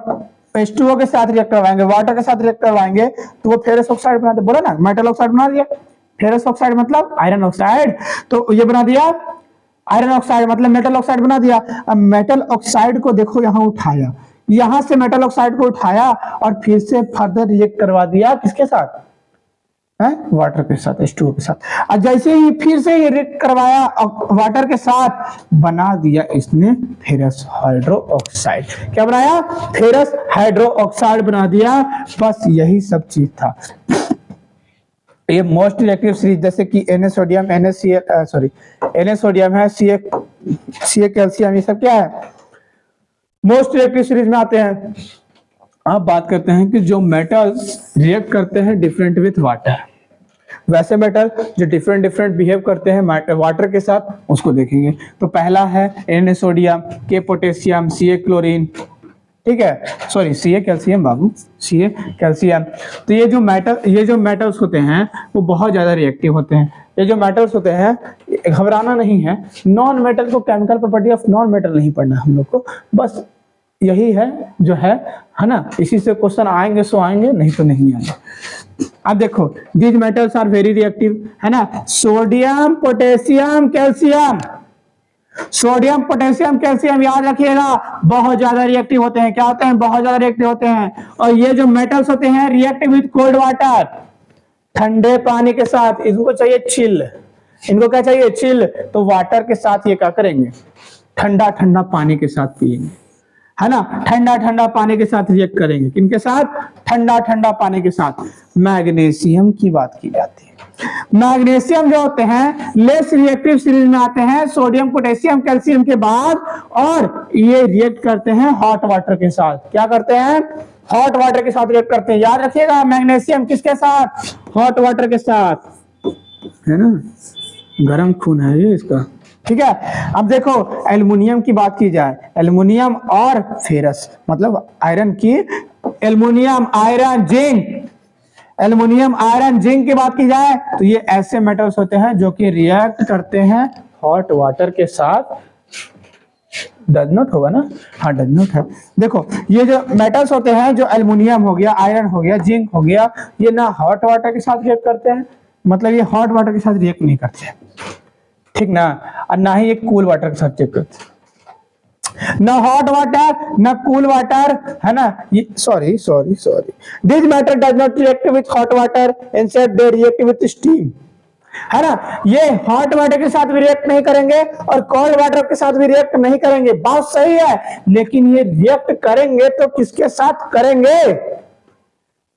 H2O के साथ रिएक्ट करवाएंगे, वाटर के साथ रिएक्ट करवाएंगे तो वो फेरस ऑक्साइड बना दे, बोला ना, मेटल ऑक्साइड बना दिया। फेरस ऑक्साइड मतलब आयरन ऑक्साइड, तो ये बना दिया आयरन ऑक्साइड, मतलब मेटल ऑक्साइड बना दिया। अब मेटल ऑक्साइड को देखो यहाँ उठाया, यहां से मेटल ऑक्साइड को उठाया और फिर से फर्दर रिएक्ट करवा दिया, किसके साथ, है, वाटर के साथ, H2O के साथ। और जैसे ही फिर से ये रिएक्ट करवाया वाटर के साथ, बना दिया इसने फेरस हाइड्रो ऑक्साइड। क्या बनाया, फेरस हाइड्रो ऑक्साइड बना दिया। बस यही सब चीज था। ये मोस्ट रिएक्टिव सीरीज, जैसे कि Na सोडियम, Na सोडियम है, Ca कैल्शियम, ये सब क्या है, मोस्ट रिएक्टिव सीरीज में आते हैं। अब बात करते हैं कि जो मेटल्स रिएक्ट करते हैं डिफरेंट विथ वाटर, वैसे मेटल जो डिफरेंट डिफरेंट बिहेव करते हैं वाटर के साथ, उसको देखेंगे। तो पहला है Na sodium, K potassium, Ca chlorine, ठीक है, सॉरी Ca कैल्शियम, बाबू Ca कैल्शियम। तो ये जो मेटल्स होते हैं वो बहुत ज्यादा रिएक्टिव होते हैं। ये जो मेटल्स होते हैं, घबराना नहीं है, नॉन मेटल को chemical property of non metal नहीं पढ़ना हम लोग को, बस यही है जो है ना। इसी से क्वेश्चन आएंगे सो आएंगे, नहीं तो नहीं आएंगे। अब देखो, these metals are very reactive, है ना, sodium potassium calcium, sodium potassium calcium याद रखिएगा, बहुत ज्यादा रिएक्टिव होते हैं। क्या होते हैं, बहुत ज्यादा रिएक्टिव होते हैं। और ये जो मेटल्स होते हैं रिएक्टिव विद कोल्ड वाटर, ठंडे पानी के साथ। इनको चाहिए चिल, इनको क्या चाहिए, चिल। तो वाटर के साथ ये क्या करेंगे, ठंडा ठंडा पानी के साथ पिएंगे, है ना, ठंडा ठंडा पानी के साथ रिएक्ट करेंगे। किनके साथ, ठंडा ठंडा पानी के साथ। मैग्नीशियम की बात की जाती है। मैग्नीशियम जो होते हैं लेस रिएक्टिव सीरीज में आते हैं सोडियम पोटेशियम कैल्शियम के बाद, और ये रिएक्ट करते हैं हॉट वाटर के साथ। क्या करते हैं, हॉट वाटर के साथ रिएक्ट करते हैं। याद रखिएगा, मैग्नीशियम किसके साथ, हॉट वाटर के साथ, है ना, गर्म खून है ये इसका, ठीक है। अब देखो एल्युमिनियम की बात की जाए, एल्युमिनियम और फेरस मतलब आयरन की, aluminium iron zinc, aluminium iron zinc की बात की जाए तो ये ऐसे मेटल्स होते हैं जो कि रिएक्ट करते हैं हॉट वाटर के साथ। डज नॉट होगा ना, हाँ डज नॉट है। देखो ये जो मेटल्स होते हैं, जो एल्युमिनियम हो गया, आयरन हो गया, जिंक हो गया, ये ना हॉट वाटर के साथ रिएक्ट करते हैं, मतलब ये हॉट वाटर के साथ रिएक्ट नहीं करते, ठीक ना, और ना ही ये कूल वाटर के साथ रिएक्ट करते, ना हॉट वाटर ना कूल वाटर, है ना। ये sorry this matter does not react with hot water, instead they react with steam, है ना। ये हॉट वाटर के साथ भी रिएक्ट नहीं करेंगे और कोल्ड वाटर के साथ भी रिएक्ट नहीं करेंगे, बात सही है। लेकिन ये रिएक्ट करेंगे तो किसके साथ करेंगे,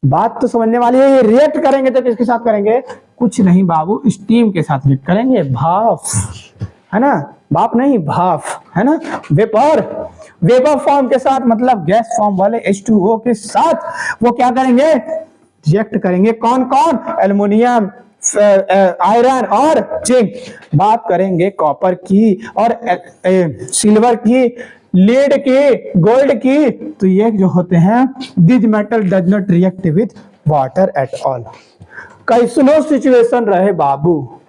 बात तो समझने वाली है। ये रिएक्ट करेंगे तो किसके साथ करेंगे, कुछ नहीं बाबू, स्टीम के साथ रिएक्ट करेंगे, भाप, है ना, भाप नहीं भाप, है ना, वेपर फॉर्म के साथ, मतलब गैस फॉर्म वाले H2O के साथ वो क्या करेंगे, रिएक्ट करेंगे। कौन कौन, एल्युमिनियम, आयरन और जिंक। बात करेंगे कॉपर की और सिल्वर की, लीड की, गोल्ड की, तो ये जो होते हैं this metal does not react with water at all. कैसनो सिचुएशन रहे बाबू,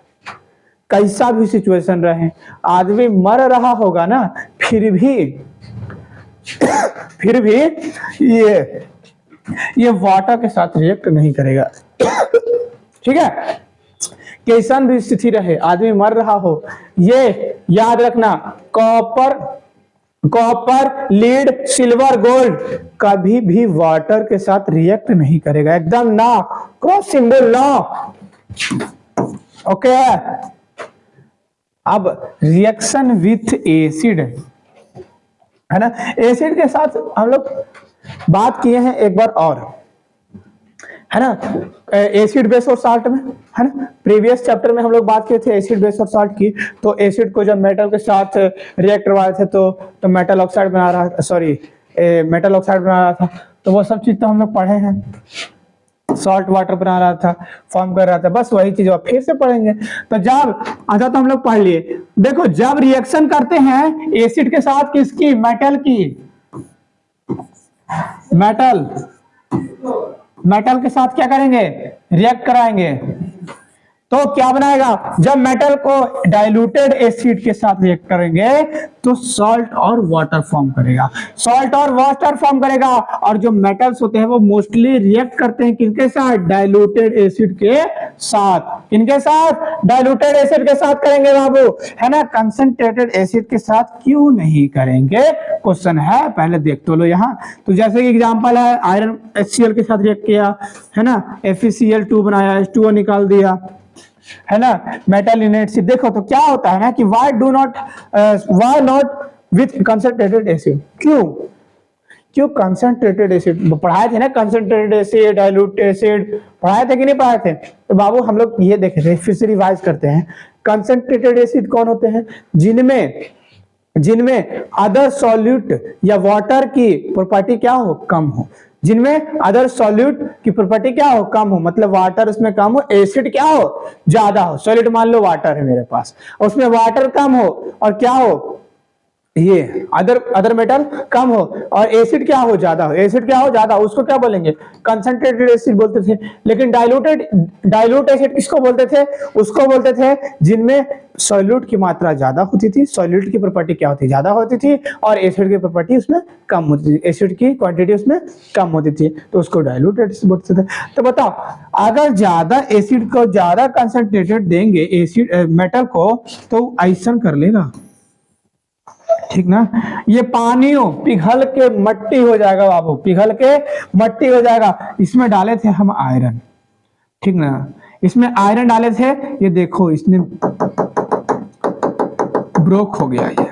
कैसा भी सिचुएशन रहे, आदमी मर रहा होगा ना, फिर भी ये वाटर के साथ रिएक्ट नहीं करेगा। ठीक है, कैसा भी स्थिति रहे, आदमी मर रहा हो, ये याद रखना, कॉपर लीड सिल्वर गोल्ड कभी भी वाटर के साथ रिएक्ट नहीं करेगा, एकदम ना, क्रॉस सिंबल ना। ओके, अब रिएक्शन विथ एसिड है ना, एसिड के साथ हम लोग बात किए हैं एक बार और, है ना, एसिड बेस और साल्ट में, है ना, प्रीवियस चैप्टर में हम लोग बात किए थे एसिड बेस और साल्ट की। तो एसिड को जब मेटल के साथ रिएक्ट करवाए थे तो मेटल ऑक्साइड बना रहा था, सॉरी मेटल ऑक्साइड बना रहा था, तो वो सब चीज तो हम लोग पढ़े हैं। सॉल्ट वाटर बना रहा था, फॉर्म कर रहा था, बस वही चीज आप फिर से पढ़ेंगे। तो जब अच्छा तो हम लोग पढ़ लिए, देखो जब रिएक्शन करते हैं एसिड के साथ किसकी, मेटल की, मेटल के साथ क्या करेंगे, रिएक्ट कराएंगे, तो क्या बनाएगा, जब मेटल को डाइल्यूटेड एसिड के साथ रिएक्ट करेंगे तो सॉल्ट और वाटर फॉर्म करेगा, सॉल्ट और वाटर फॉर्म करेगा। और जो मेटल्स होते हैं वो मोस्टली रिएक्ट करते हैं किनके साथ, डाइल्यूटेड एसिड के साथ, किनके साथ, डाइल्यूटेड एसिड के साथ करेंगे बाबू, है ना, कंसंट्रेटेड एसिड के साथ क्यों नहीं करेंगे, क्वेश्चन है, पहले देख तो लो यहाँ। तो जैसे कि एग्जांपल है, आयरन HCl के साथ रिएक्ट किया, है ना, FeCl2 बनाया, H2O निकाल दिया, है ना, मेटल इन एसिड, देखो तो क्या होता है ना कि why not with concentrated acid, क्यों कंसंट्रेटेड एसिड पढ़ाए थे ना, कंसंट्रेटेड एसिड, डाइल्यूट एसिड पढ़ाए थे कि नहीं पढ़ाए थे। तो बाबू हम लोग ये देखे थे, फिर से रिवाइज करते हैं। कंसंट्रेटेड एसिड कौन होते हैं, जिनमें अदर सॉल्यूट या वाटर की प्रॉपर्टी क्या हो, कम हो, जिनमें अदर सॉल्यूट की प्रॉपर्टी क्या हो, कम हो, मतलब वाटर उसमें कम हो, एसिड क्या हो, ज्यादा हो। सॉल्यूट मान लो वाटर है मेरे पास, उसमें वाटर कम हो और क्या हो, ये अदर मेटल कम हो, और एसिड क्या हो, ज्यादा हो, एसिड क्या हो, ज्यादा, उसको क्या बोलेंगे, कंसंट्रेटेड एसिड बोलते थे। लेकिन डाइल्यूट एसिड किसको बोलते थे, उसको बोलते थे जिनमें सॉल्यूट की मात्रा ज्यादा होती थी, सॉल्यूट की प्रॉपर्टी क्या होती, ज्यादा होती थी, और एसिड की प्रॉपर्टी उसमें कम होती थी, एसिड की क्वांटिटी उसमें कम होती थी, तो उसको डाइल्यूट एसिड बोलते थे। तो बताओ, अगर ज्यादा एसिड को ज्यादा कंसंट्रेटेड देंगे एसिड मेटल को, तो ऐसा कर लेगा, ठीक ना, ये पानी हो पिघल के मट्टी हो जाएगा बाबू, पिघल के मट्टी हो जाएगा। इसमें डाले थे हम आयरन, ठीक ना, इसमें आयरन डाले थे, ये देखो इसने ब्रोक हो गया, ये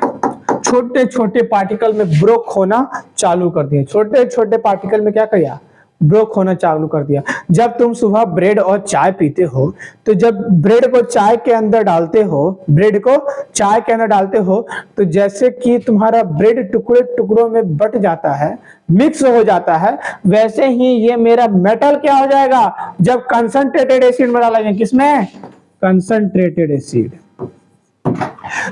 छोटे छोटे पार्टिकल में ब्रोक होना चालू कर दिया, छोटे छोटे पार्टिकल में क्या किया, ब्रोक होना चालू कर दिया। जब तुम सुबह ब्रेड और चाय पीते हो, तो जब ब्रेड को चाय के अंदर डालते हो, तो जैसे कि तुम्हारा ब्रेड टुकड़े टुकड़ों में बट जाता है, मिक्स हो जाता है, वैसे ही ये मेरा मेटल क्या हो जाएगा, जब कंसंट्रेटेड एसिड में डालेंगे, किसमें, कंसंट्रेटेड एसिड,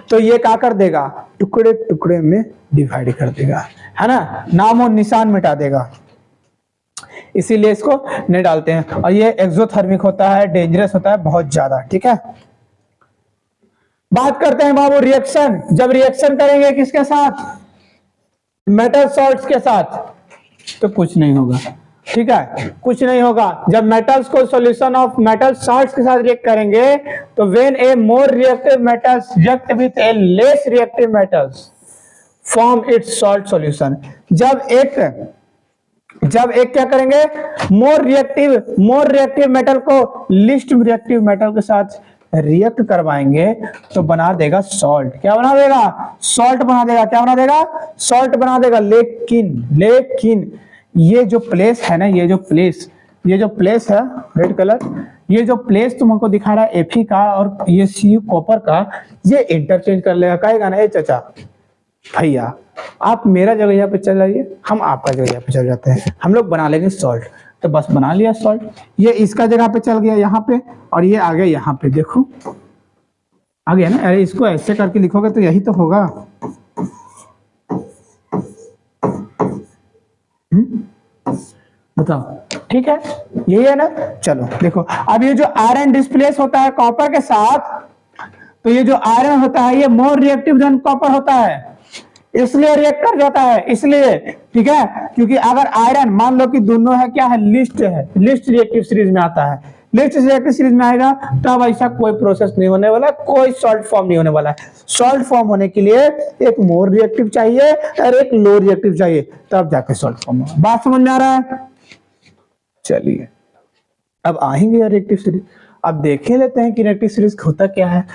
तो ये क्या कर देगा, टुकड़े टुकड़े में डिवाइड कर देगा, है ना, नाम और निशान मिटा देगा, इसीलिए इसको नहीं डालते हैं। और ये एक्सोथर्मिक होता है, डेंजरस होता है बहुत ज्यादा, ठीक है। बात करते हैं बाबू रिएक्शन, जब रिएक्शन करेंगे किसके साथ, मेटल सॉल्ट्स के साथ, तो कुछ नहीं होगा, ठीक है, कुछ नहीं होगा। जब मेटल्स को सॉल्यूशन ऑफ मेटल सॉल्ट्स के साथ रिएक्ट करेंगे, तो when A more reactive metals react with A less reactive metals form it's salt solution, जब एक क्या करेंगे, मोर रिएक्टिव मेटल को लिस्ट रिएक्टिव मेटल के साथ रिएक्ट करवाएंगे, तो बना देगा सॉल्ट, क्या बना देगा, सॉल्ट बना देगा, क्या बना देगा, सॉल्ट बना देगा। लेकिन ये जो प्लेस है ना, ये जो प्लेस है रेड कलर, ये जो प्लेस तुमको दिखा रहा है Fe का और ये Cu कॉपर का, ये इंटरचेंज कर लेगा, कहेगा ना, चाचा भैया आप मेरा जगह पे चल जाइए, हम आपका जगह पे चल जाते हैं, हम लोग बना लेंगे सॉल्ट। तो बस बना लिया सॉल्ट, ये इसका जगह पे चल गया यहाँ पे, और ये आ गया यहाँ पे, देखो आ गया ना। अरे इसको ऐसे करके लिखोगे तो यही तो होगा, बताओ, ठीक है, यही है ना। चलो देखो, अब ये जो आयरन डिस्प्लेस होता है कॉपर के साथ, तो ये जो आयरन होता है ये मोर रिएक्टिव देन कॉपर होता है, इसलिए रिएक्ट कर जाता है, इसलिए, ठीक है, क्योंकि अगर आयरन मान लो कि दोनों है क्या है, लिस्ट है, लिस्ट रिएक्टिव सीरीज में आता है, लिस्ट रिएक्टिव सीरीज में आएगा तब ऐसा कोई प्रोसेस नहीं होने वाला, कोई सॉल्ट फॉर्म नहीं होने वाला है। सॉल्ट फॉर्म होने के लिए एक मोर रिएक्टिव चाहिए और एक लो रिएक्टिव चाहिए, तब जाके सॉल्ट फॉर्म होगा। बात समझ में आ रहा है? चलिए अब आएंगे रिएक्टिव सीरीज, अब देखे लेते हैं कि रिएक्टिव सीरीज होता क्या है।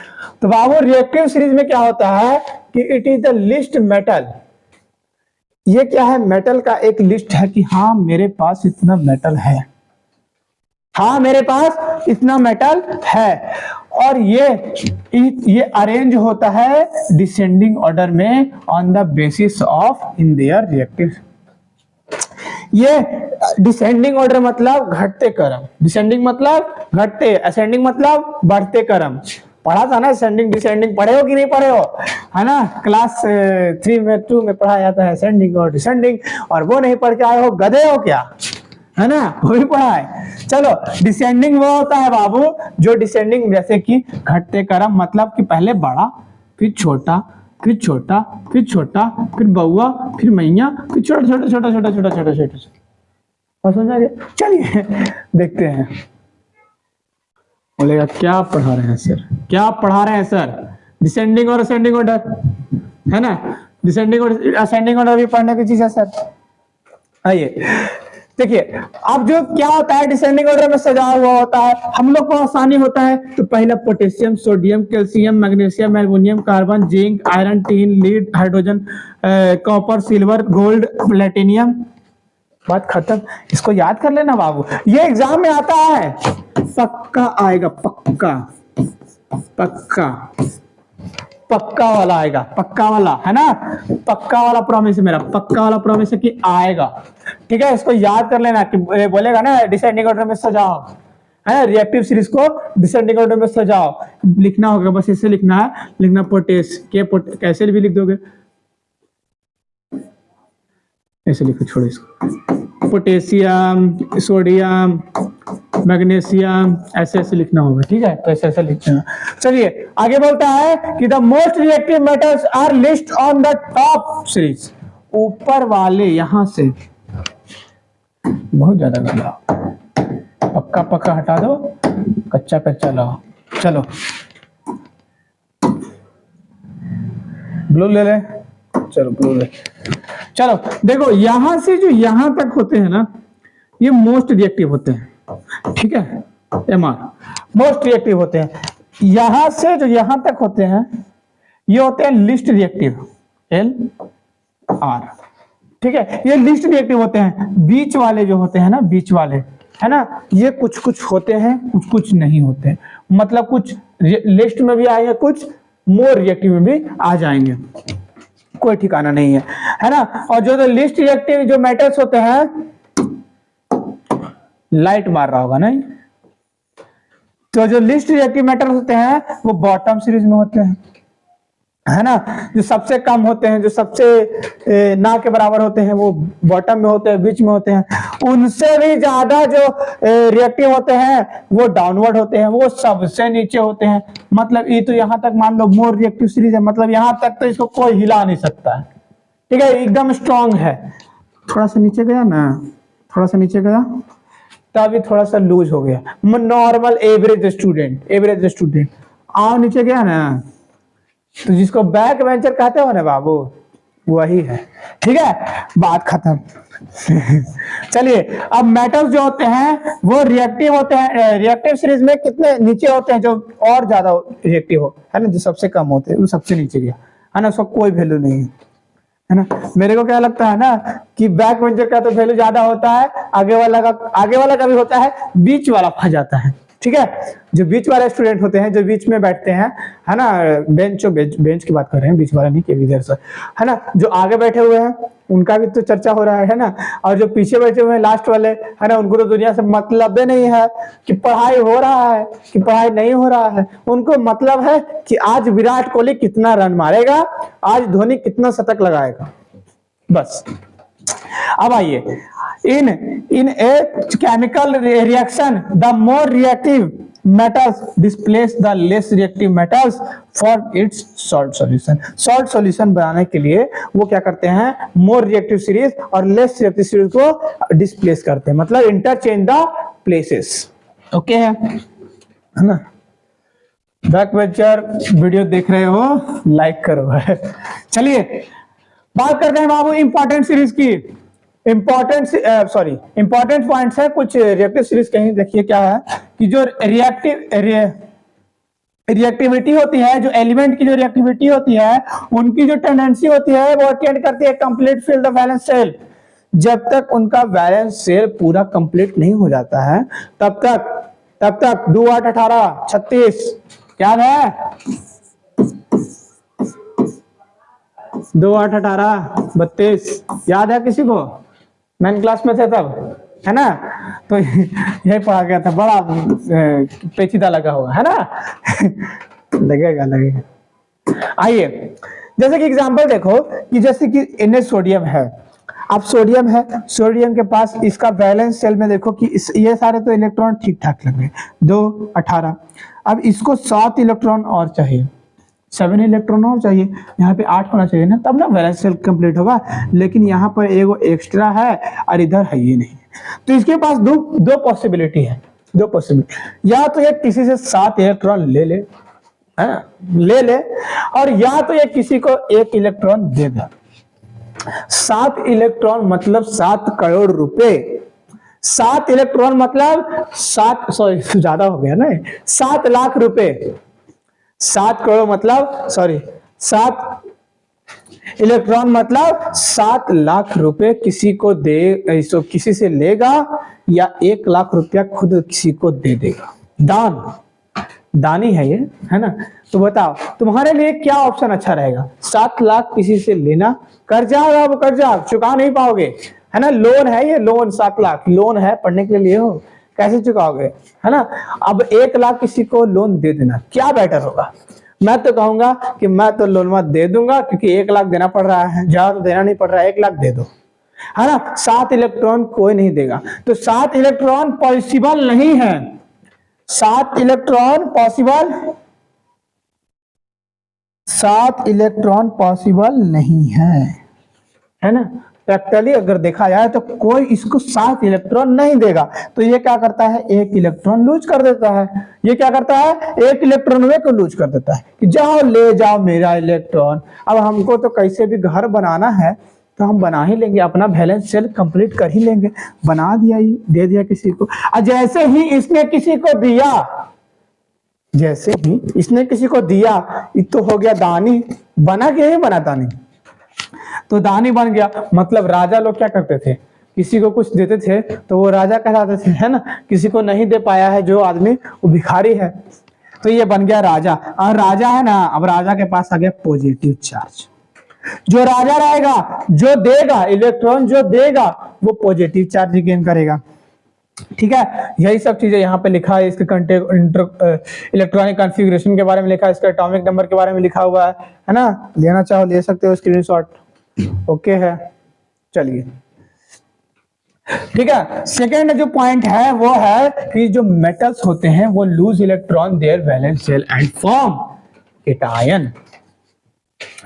तो बाबू रिएक्टिव सीरीज में क्या होता है कि it is the list metal, ये क्या है, मेटल का एक लिस्ट है कि हाँ मेरे पास इतना मेटल है, हाँ मेरे पास इतना मेटल है, और ये अरेंज होता है डिसेंडिंग ऑर्डर में on the basis of in their reactive. ये डिसेंडिंग ऑर्डर मतलब घटते क्रम, डिसेंडिंग मतलब घटते, असेंडिंग मतलब बढ़ते क्रम। पढ़ा था ना असेंडिंग डिसेंडिंग, पढ़े हो कि नहीं पढ़े हो, है ना, क्लास 3 में 2 में पढ़ा जाता है असेंडिंग और डिसेंडिंग, और वो नहीं पढ़ के आए हो, गधे हो क्या, है ना, वो भी पढ़ा है। चलो डिसेंडिंग वो होता है बाबू जो डिसेंडिंग जैसे कि घटते क्रम, मतलब कि पहले बड़ा फिर छोटा फिर छोटा फिर छोटा फिर बउआ फिर मैया फिर छोटा छोटा छोटा छोटा छोटा छोटा छोटा छोटा, समझ आ गया। चलिए देखते हैं। बोलेगा क्या पढ़ा रहे हैं सर, क्या पढ़ा रहे हैं सर, डिसेंडिंग और असेंडिंग ऑर्डर, है ना, डिसेंडिंग और असेंडिंग ऑर्डर भी पढ़ने की चीज है सर। आइए देखिए, अब जो क्या होता है डिसेंडिंग ऑर्डर में सजा हुआ होता है, हम लोग को आसानी होता है, तो पहले potassium, sodium, calcium, magnesium, aluminium, carbon, zinc, iron, tin, lead, hydrogen, copper, silver, gold, platinum, बात खत्म। इसको याद कर लेना बाबू, ये एग्जाम में आता है, पक्का आएगा, पक्का पक्का पक्का वाला आएगा, पक्का वाला, है ना, पक्का वाला प्रॉमिस है मेरा, पक्का वाला प्रॉमिस है कि आएगा, ठीक है। इसको याद कर लेना कि बोलेगा ना डिसेंडिंग ऑर्डर में सजाओ, है रिएक्टिव सीरीज को डिसेंडिंग ऑर्डर में सजाओ, लिखना होगा, बस इसे लिखना है, लिखना पोटेस के कैसे भी लिख दोगे, ऐसे लिखो, छोड़ो इसको, पोटेशियम, सोडियम, मैग्नीशियम, ऐसे ऐसे लिखना होगा, ठीक है, तो ऐसे ऐसे लिखना। चलिए आगे बोलता है कि the most reactive metals are list on the top series, ऊपर वाले यहां से बहुत ज्यादा गंदा, पक्का पक्का हटा दो, कच्चा कच्चा लाओ। चलो ब्लू ले ले, चलो ब्लू ले, चलो देखो यहां से जो यहां तक होते हैं ना, ये मोस्ट रिएक्टिव होते हैं, ठीक है, एमआर मोस्ट रिएक्टिव होते हैं। यहां से जो यहां तक होते हैं ये होते हैं लिस्ट रिएक्टिव, एल आर, ठीक है, ये लिस्ट रिएक्टिव होते हैं। बीच वाले जो होते हैं ना, बीच वाले, है ना, ये कुछ कुछ होते हैं, कुछ कुछ नहीं होते, मतलब कुछ लिस्ट में भी आएंगे, कुछ मोर रिएक्टिव में भी आ जाएंगे, कोई ठिकाना नहीं है ना। और जो लिस्ट रिएक्टिव जो मेटल्स होते हैं, लाइट मार रहा होगा नहीं, तो जो लिस्ट रिएक्टिव मेटल्स होते हैं वो बॉटम सीरीज में होते हैं, है ना, जो सबसे कम होते हैं, जो सबसे ना के बराबर होते हैं, वो बॉटम में होते हैं, बीच में होते हैं। उनसे भी ज्यादा जो रिएक्टिव होते हैं वो डाउनवर्ड होते हैं, वो सबसे नीचे होते हैं। मतलब ये तो यहां तक मान लो मोर रिएक्टिव सीरीज है, मतलब यहां तक तो इसको कोई हिला नहीं सकता है, ठीक है, एकदम स्ट्रांग है। थोड़ा सा नीचे गया ना, थोड़ा सा नीचे गया तभी थोड़ा सा लूज हो गया। नॉर्मल एवरेज स्टूडेंट आओ नीचे गया ना, तो जिसको बैक बेंचर कहते हो ना बाबू, वही है, ठीक है, बात खत्म। चलिए अब मेटल्स जो होते हैं वो रिएक्टिव होते हैं, रिएक्टिव सीरीज में कितने नीचे होते हैं, जो और ज्यादा रिएक्टिव हो, है ना, जो सबसे कम होते हैं वो सबसे नीचे गया, है ना, उसका कोई वैल्यू नहीं है ना। मेरे को क्या लगता है ना कि बैक बेंचर का तो वैल्यू ज्यादा होता है, आगे वाला का भी होता है, बीच वाला फंस जाता है, ठीक है। जो बीच वाले स्टूडेंट होते हैं, जो बीच में बैठते हैं, है ना, बेंच की बात कर रहे हैं, बीच वाला नहीं के इधर से, है ना, जो आगे बैठे हुए हैं उनका भी तो चर्चा हो रहा है ना, और जो पीछे बैठे हुए हैं लास्ट वाले, है ना, उनको तो दुनिया से मतलब ही नहीं है कि पढ़ाई हो रहा है कि पढ़ाई नहीं हो रहा है। उनको मतलब है कि आज विराट कोहली कितना रन मारेगा, आज धोनी कितना शतक लगाएगा, बस। अब आइए in a chemical reaction the more reactive metals displace the less reactive metals for its salt solution. Salt solution बनाने के लिए वो क्या करते हैं, मोर रिएक्टिव सीरीज और लेस रिएक्टिव सीरीज को डिस्प्लेस करते हैं, मतलब इंटरचेंज द प्लेसेस। ओके है ना। बैक बेंचर वीडियो देख रहे हो लाइक करो। चलिए बात करते हैं बाबू इंपॉर्टेंट सीरीज की। इंपॉर्टेंट पॉइंट्स है कुछ रिएक्टिव सीरीज कहीं। देखिए क्या है कि जो रिएक्टिविटी होती है, जो एलिमेंट की जो रिएक्टिविटी होती है, उनकी जो टेंडेंसी होती है वो अटेंड करती है complete fill the valence shell. जब तक उनका वैलेंस शेल पूरा कंप्लीट नहीं हो जाता है तब तक 2 8 18 36 याद है, 2 8 18 32 याद है किसी को? 9th क्लास में थे तब, है ना? तो यही पढ़ा गया था, बड़ा पेचीदा लगा हुआ है ना। लगेगा। आइए जैसे कि एग्जांपल देखो कि जैसे कि Na सोडियम है, अब सोडियम है, सोडियम के पास इसका वैलेंस शेल में देखो कि ये सारे तो इलेक्ट्रॉन ठीक ठाक लग रहे, 2 18। अब इसको 7 इलेक्ट्रॉन और चाहिए, 7 इलेक्ट्रॉन और चाहिए, यहाँ पे 8 होना चाहिए ना, तब ना वैलेंस शेल कंप्लीट होगा। लेकिन यहाँ पर एगो एक्स्ट्रा है और इधर है ये नहीं, तो इसके पास दो पॉसिबिलिटी है, या तो ये किसी से 7 इलेक्ट्रॉन ले ले और या तो ये किसी को 1 इलेक्ट्रॉन दे दे। 7 इलेक्ट्रॉन मतलब 7 करोड़ रुपए। 7 इलेक्ट्रॉन मतलब ज्यादा हो गया ना, 7 लाख रुपए। 7 करोड़ मतलब 7 इलेक्ट्रॉन मतलब 7 लाख रुपए किसी को दे, किसी से लेगा या 1 लाख रुपया खुद किसी को दे देगा। दानी है ये, है ना। तो बताओ तुम्हारे लिए क्या ऑप्शन अच्छा रहेगा? 7 लाख किसी से लेना, कर्जा चुका नहीं पाओगे, है ना। लोन है ये, लोन 7 लाख लोन है, पढ़ने के लिए हो, कैसे चुकाओगे, है ना। अब 1 लाख किसी को लोन दे देना, क्या बेटर होगा? मैं तो कहूंगा कि मैं तो लोन मत दे दूंगा, क्योंकि 1 लाख देना पड़ रहा है, ज्यादा तो देना नहीं पड़ रहा है, 1 लाख दे दो, है ना। 7 इलेक्ट्रॉन कोई नहीं देगा, तो 7 इलेक्ट्रॉन पॉसिबल नहीं है। 7 इलेक्ट्रॉन पॉसिबल नहीं है ना। प्रैक्टिकली अगर देखा जाए तो कोई इसको 7 इलेक्ट्रॉन नहीं देगा, तो ये क्या करता है, 1 इलेक्ट्रॉन लूज कर देता है। ये क्या करता है, 1 इलेक्ट्रॉन वे को लूज कर देता है कि जाओ ले जाओ मेरा इलेक्ट्रॉन। अब हमको तो कैसे भी घर बनाना है तो हम बना ही लेंगे, अपना बैलेंस शेल कंप्लीट कर ही लेंगे। बना दिया, ही दे दिया किसी को। जैसे ही इसने किसी को दिया, तो हो गया दानी, बना के ही बना दानी, तो दानी बन गया। मतलब राजा लोग क्या करते थे, किसी को कुछ देते थे तो वो राजा कहलाते थे, है ना। किसी को नहीं दे पाया है जो आदमी, वो भिखारी है, तो ये बन गया राजा। और राजा है ना, अब राजा के पास आ गया पॉजिटिव चार्ज। जो राजा रहेगा, जो देगा इलेक्ट्रॉन, जो देगा वो पॉजिटिव चार्ज गेन करेगा। ठीक है, यही सब चीजें यहाँ पे लिखा है। इसके इलेक्ट्रॉनिक कॉन्फ़िगरेशन के बारे में लिखा है, इसके एटॉमिक नंबर के बारे में लिखा हुआ है ना। लेना चाहो ले सकते हो स्क्रीनशॉट। ओके है, चलिए ठीक है। सेकेंड जो पॉइंट है वो है कि जो मेटल्स होते हैं वो loose electron their valence shell and form cation.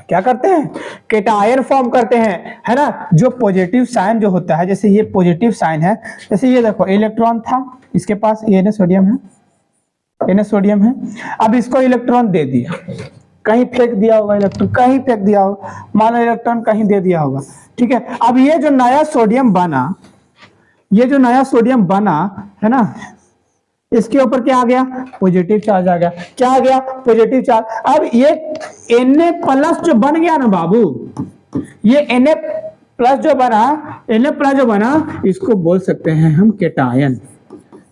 क्या करते हैं, केटायन फॉर्म करते हैं, है ना। जो पॉजिटिव साइन जो होता है, जैसे ये पॉजिटिव साइन है, जैसे ये देखो इलेक्ट्रॉन था इसके पास, ये सोडियम है, अब इसको इलेक्ट्रॉन दे दिया, कहीं फेंक दिया होगा इलेक्ट्रॉन, कहीं फेंक दिया होगा, मान लो इलेक्ट्रॉन कहीं दे दिया होगा। ठीक है, अब ये जो नया सोडियम बना, है ना, इसके ऊपर क्या आ गया, पॉजिटिव चार्ज आ गया। क्या आ गया, पॉजिटिव चार्ज। अब ये Na+ जो बन गया ना बाबू, ये Na+ जो बना, इसको बोल सकते हैं हम केटायन।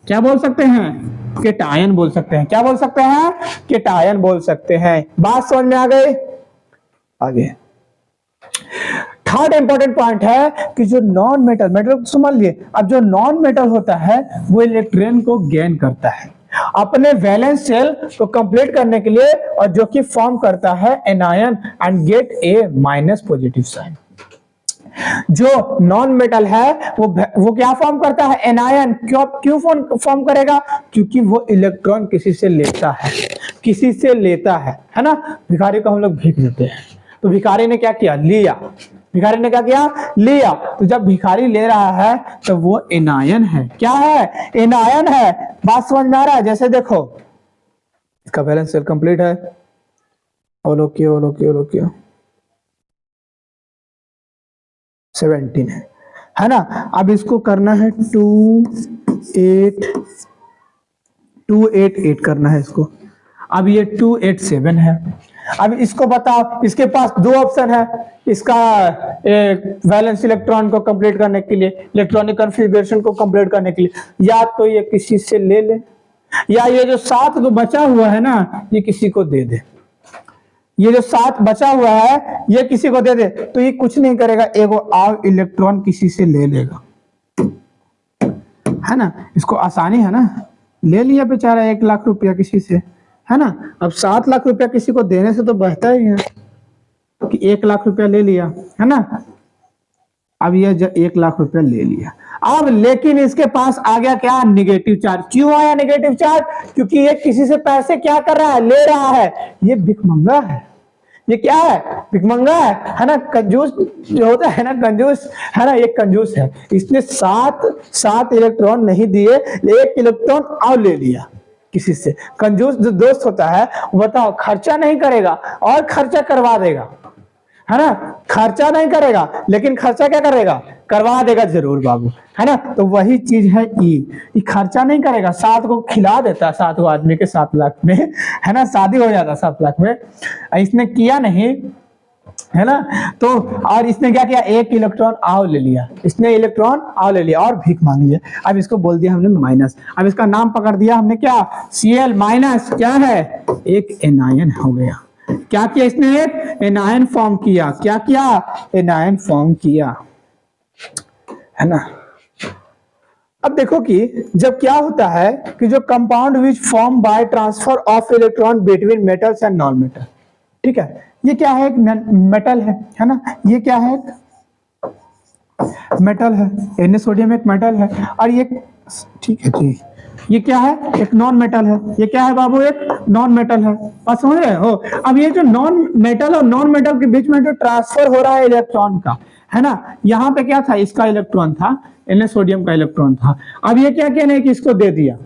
क्या बोल सकते हैं, केटायन बोल सकते हैं। क्या बोल सकते हैं, केटायन बोल सकते हैं। बात समझ में आ गई? आगे थर्ड इंपॉर्टेंट पॉइंट है कि जो नॉन मेटल समझ लिए, अब जो नॉन मेटल होता है वो इलेक्ट्रॉन को गेन करता है अपने वैलेंस शेल को कंप्लीट करने के लिए, और जो कि फॉर्म करता है anion and get A- positive sign. जो नॉन मेटल है वो क्या फॉर्म करता है, एनायन। क्यों फॉर्म करेगा, क्योंकि वो इलेक्ट्रॉन किसी से लेता है, किसी से लेता है ना। भिखारी को हम लोग भीख देते हैं, तो भिखारी ने क्या किया, लिया। भिखारी ने क्या किया, लिया। तो जब भिखारी ले रहा है तो वो एनायन है। क्या है, एनायन है। बात समझ में आ रहा है। जैसे देखो इसका बैलेंस सेल कंप्लीट है, ओलोकियो 17 है ना। अब इसको करना है 288 करना है इसको। अब ये 287 है। अब इसको बताओ, इसके पास दो ऑप्शन है इसका वैलेंस इलेक्ट्रॉन को कंप्लीट करने के लिए, इलेक्ट्रॉनिक कॉन्फ़िगरेशन को कंप्लीट करने के लिए। या तो ये किसी से ले ले, या ये जो 7 को बचा हुआ है ना ये किसी को दे दे। ये जो 7 बचा हुआ है ये किसी को दे दे, तो ये कुछ नहीं करेगा, एगो और इलेक्ट्रॉन किसी से ले लेगा, है ना। इसको आसानी है ना, ले लिया बेचारा 1 लाख रुपया किसी से, है ना। अब 7 लाख रुपया किसी को देने से तो बचता ही है कि 1 लाख रुपया ले लिया, है ना। अब ये 1 लाख रुपया ले लिया। अब लेकिन इसके पास आ गया क्या, निगेटिव चार्ज। क्यों आया निगेटिव चार्ज, क्योंकि ये किसी से पैसे क्या कर रहा है, ले रहा है। ये भिखमंगा है, ये क्या है, भिखमंगा है ना। कंजूस जो होता है ना, कंजूस है ना, ये कंजूस है। इसने 7 इलेक्ट्रॉन नहीं दिए, 1 इलेक्ट्रॉन और ले लिया किसी से। कंजूस जो दोस्त होता है वो बताओ खर्चा नहीं करेगा और खर्चा करवा देगा, है ना। खर्चा नहीं करेगा लेकिन खर्चा क्या करेगा, करवा देगा जरूर बाबू, है ना। तो वही चीज है ई खर्चा नहीं करेगा, 7 को खिला देता है, 7 आदमी के 7 लाख में, है ना, शादी हो जाता 7 लाख में। इसने किया नहीं, है ना। तो और इसने क्या किया, 1 इलेक्ट्रॉन आओ ले लिया, इसने इलेक्ट्रॉन आओ ले लिया और भीख मांग लिया। अब इसको बोल दिया हमने माइनस। अब इसका नाम पकड़ दिया हमने क्या, Cl माइनस। क्या है, एक एनायन हो गया। क्या किया इसने, एक एनायन फॉर्म किया। क्या किया, एनायन फॉर्म किया, है ना। अब देखो कि जब क्या होता है कि जो compound which form by transfer of electron between metals and non metal, ठीक है। ये क्या है, एक मेटल है ना। ये क्या है, मेटल है। Na सोडियम एक मेटल है और ये, ठीक है जी, ये क्या है, एक नॉन मेटल है। ये क्या है बाबू, एक नॉन मेटल है। बात समझ रहे हो। अब ये जो नॉन मेटल और नॉन मेटल के बीच में जो ट्रांसफर हो रहा है इलेक्ट्रॉन का, है ना, यहाँ पे क्या था, इसका इलेक्ट्रॉन था, Na सोडियम का इलेक्ट्रॉन था। अब ये क्या किया, कि इसको दे दिया।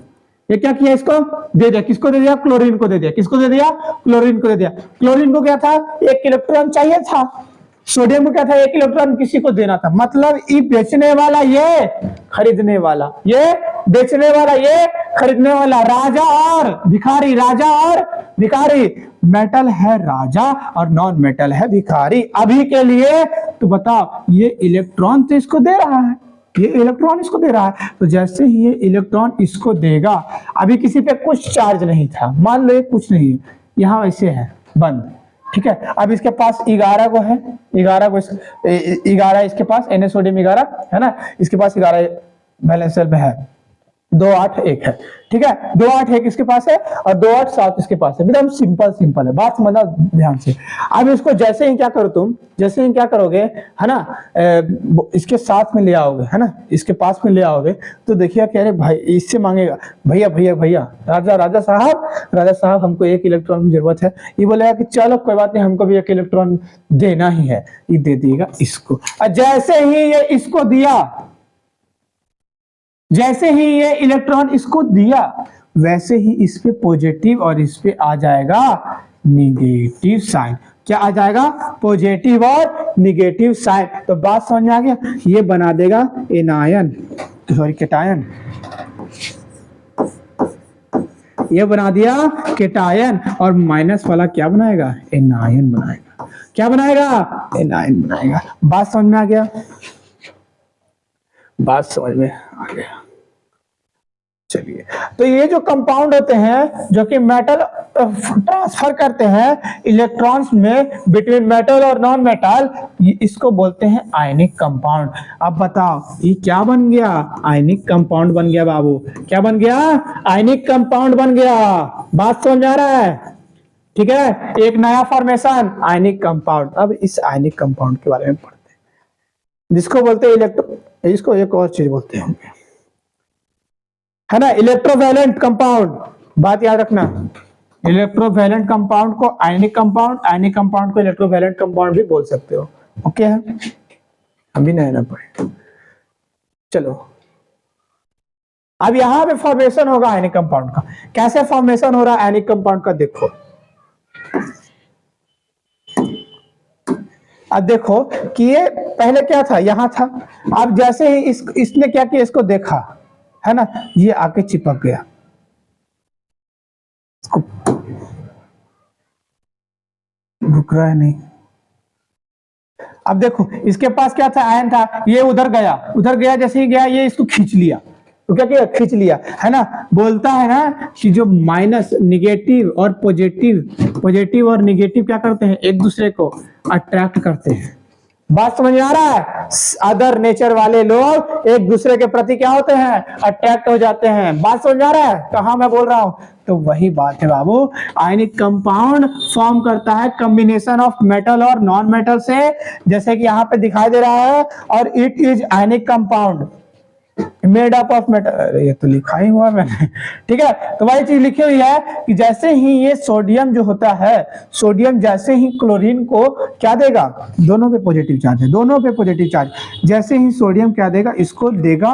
ये क्या किया, इसको दे दिया। किसको दे दिया, क्लोरीन को दे दिया। किसको दे दिया, क्लोरीन को दे दिया। क्लोरीन को क्या था, 1 इलेक्ट्रॉन चाहिए था। सोडियम को क्या था, 1 इलेक्ट्रॉन किसी को देना था। मतलब ये बेचने वाला, ये खरीदने वाला, ये बेचने वाला, ये खरीदने वाला, राजा और भिखारी, राजा और भिखारी। मेटल है राजा और नॉन मेटल है भिखारी अभी के लिए। तो बताओ, ये इलेक्ट्रॉन तो इसको दे रहा है, ये इलेक्ट्रॉन इसको दे रहा है। तो जैसे ही ये इलेक्ट्रॉन इसको देगा, अभी किसी पे कुछ चार्ज नहीं था, मान लो ये कुछ नहीं है, यहाँ वैसे है बंद, ठीक है। अब इसके पास 11 को है, 11 इसके पास Na सोडियम 11 है ना। इसके पास 11 बैलेंस सेल में है, 2 8 1 है, ठीक है। 2 8 1 इसके पास है और 2 8 7 इसके पास है। एकदम सिंपल है, बात समझना ध्यान से। अब इसको जैसे ही क्या करो तुम, जैसे ही क्या करोगे, है ना, इसके साथ में ले आओगे, है ना, इसके पास में ले आओगे, तो देखिए कि अरे भाई इससे मांगेगा, भैया राजा साहब हमको 1 इलेक्ट्रॉन की जरूरत है। ये बोलेगा कि चलो कोई बात नहीं, हमको भी 1 इलेक्ट्रॉन देना ही है। ये दे देगा इसको। और जैसे ही ये इसको दिया, जैसे ही ये इलेक्ट्रॉन इसको दिया, वैसे ही इस पे पॉजिटिव और इस पे आ जाएगा निगेटिव साइन। क्या आ जाएगा, पॉजिटिव और निगेटिव साइन। तो बात समझ में आ गया। ये बना देगा एनायन, सॉरी केटायन, ये बना दिया केटायन। और माइनस वाला क्या बनाएगा, एनायन बनाएगा। क्या बनाएगा, एनायन बनाएगा। बात समझ में आ गया, बात समझ में आ गया। चलिए, तो ये जो कंपाउंड होते हैं जो कि मेटल ट्रांसफर करते हैं इलेक्ट्रॉन्स में बिटवीन मेटल और नॉन मेटल, इसको बोलते हैं आयनिक कंपाउंड। अब बताओ ये क्या बन गया, आयनिक कंपाउंड बन गया बाबू। क्या बन गया, आयनिक कंपाउंड बन गया। बात समझ आ रहा है, ठीक है। एक नया फॉर्मेशन, आयनिक कंपाउंड। अब इस आयनिक कंपाउंड के बारे में पढ़ते हैं। जिसको बोलते हैं इलेक्ट्रो, इसको एक और चीज बोलते हैं, है ना, इलेक्ट्रोवैलेंट कंपाउंड। बात याद रखना, इलेक्ट्रोवैलेंट कंपाउंड को आयनिक कंपाउंड, आयनिक कंपाउंड को इलेक्ट्रोवैलेंट कंपाउंड भी बोल सकते हो। ओके है, अभी नया ना पढ़े। चलो अब यहां पे फॉर्मेशन होगा आयनिक कंपाउंड का। कैसे फॉर्मेशन हो रहा है आयनिक कंपाउंड का, देखो। अब देखो कि ये पहले क्या था, यहां था। अब जैसे ही इसने क्या किया, इसको देखा, है ना, ये आके चिपक गया, इसको रुक रहा है नहीं। अब देखो इसके पास क्या था, आयन था, ये उधर गया, उधर गया, जैसे ही गया ये इसको खींच लिया। तो क्या किया, खींच लिया, है ना। बोलता है ना कि जो माइनस निगेटिव और पॉजिटिव और निगेटिव क्या करते हैं, एक दूसरे को अट्रैक्ट करते हैं। बात समझ में आ रहा है। अदर नेचर वाले लोग एक दूसरे के प्रति क्या होते हैं, अट्रैक्ट हो जाते हैं। बात समझ में आ रहा है कहां मैं बोल रहा हूं, तो वही बात है बाबू। आयनिक कंपाउंड फॉर्म करता है कॉम्बिनेशन ऑफ मेटल और नॉन मेटल से, जैसे कि यहां पे दिखाई दे रहा है, और it is ionic compound made up of metal. ये तो लिखा ही हुआ मैंने, ठीक है। तो वही चीज लिखी हुई है कि जैसे ही ये सोडियम जो होता है, सोडियम जैसे ही क्लोरीन को क्या देगा, दोनों पे पॉजिटिव चार्ज है, दोनों पे पॉजिटिव चार्ज, जैसे ही सोडियम क्या देगा, इसको देगा,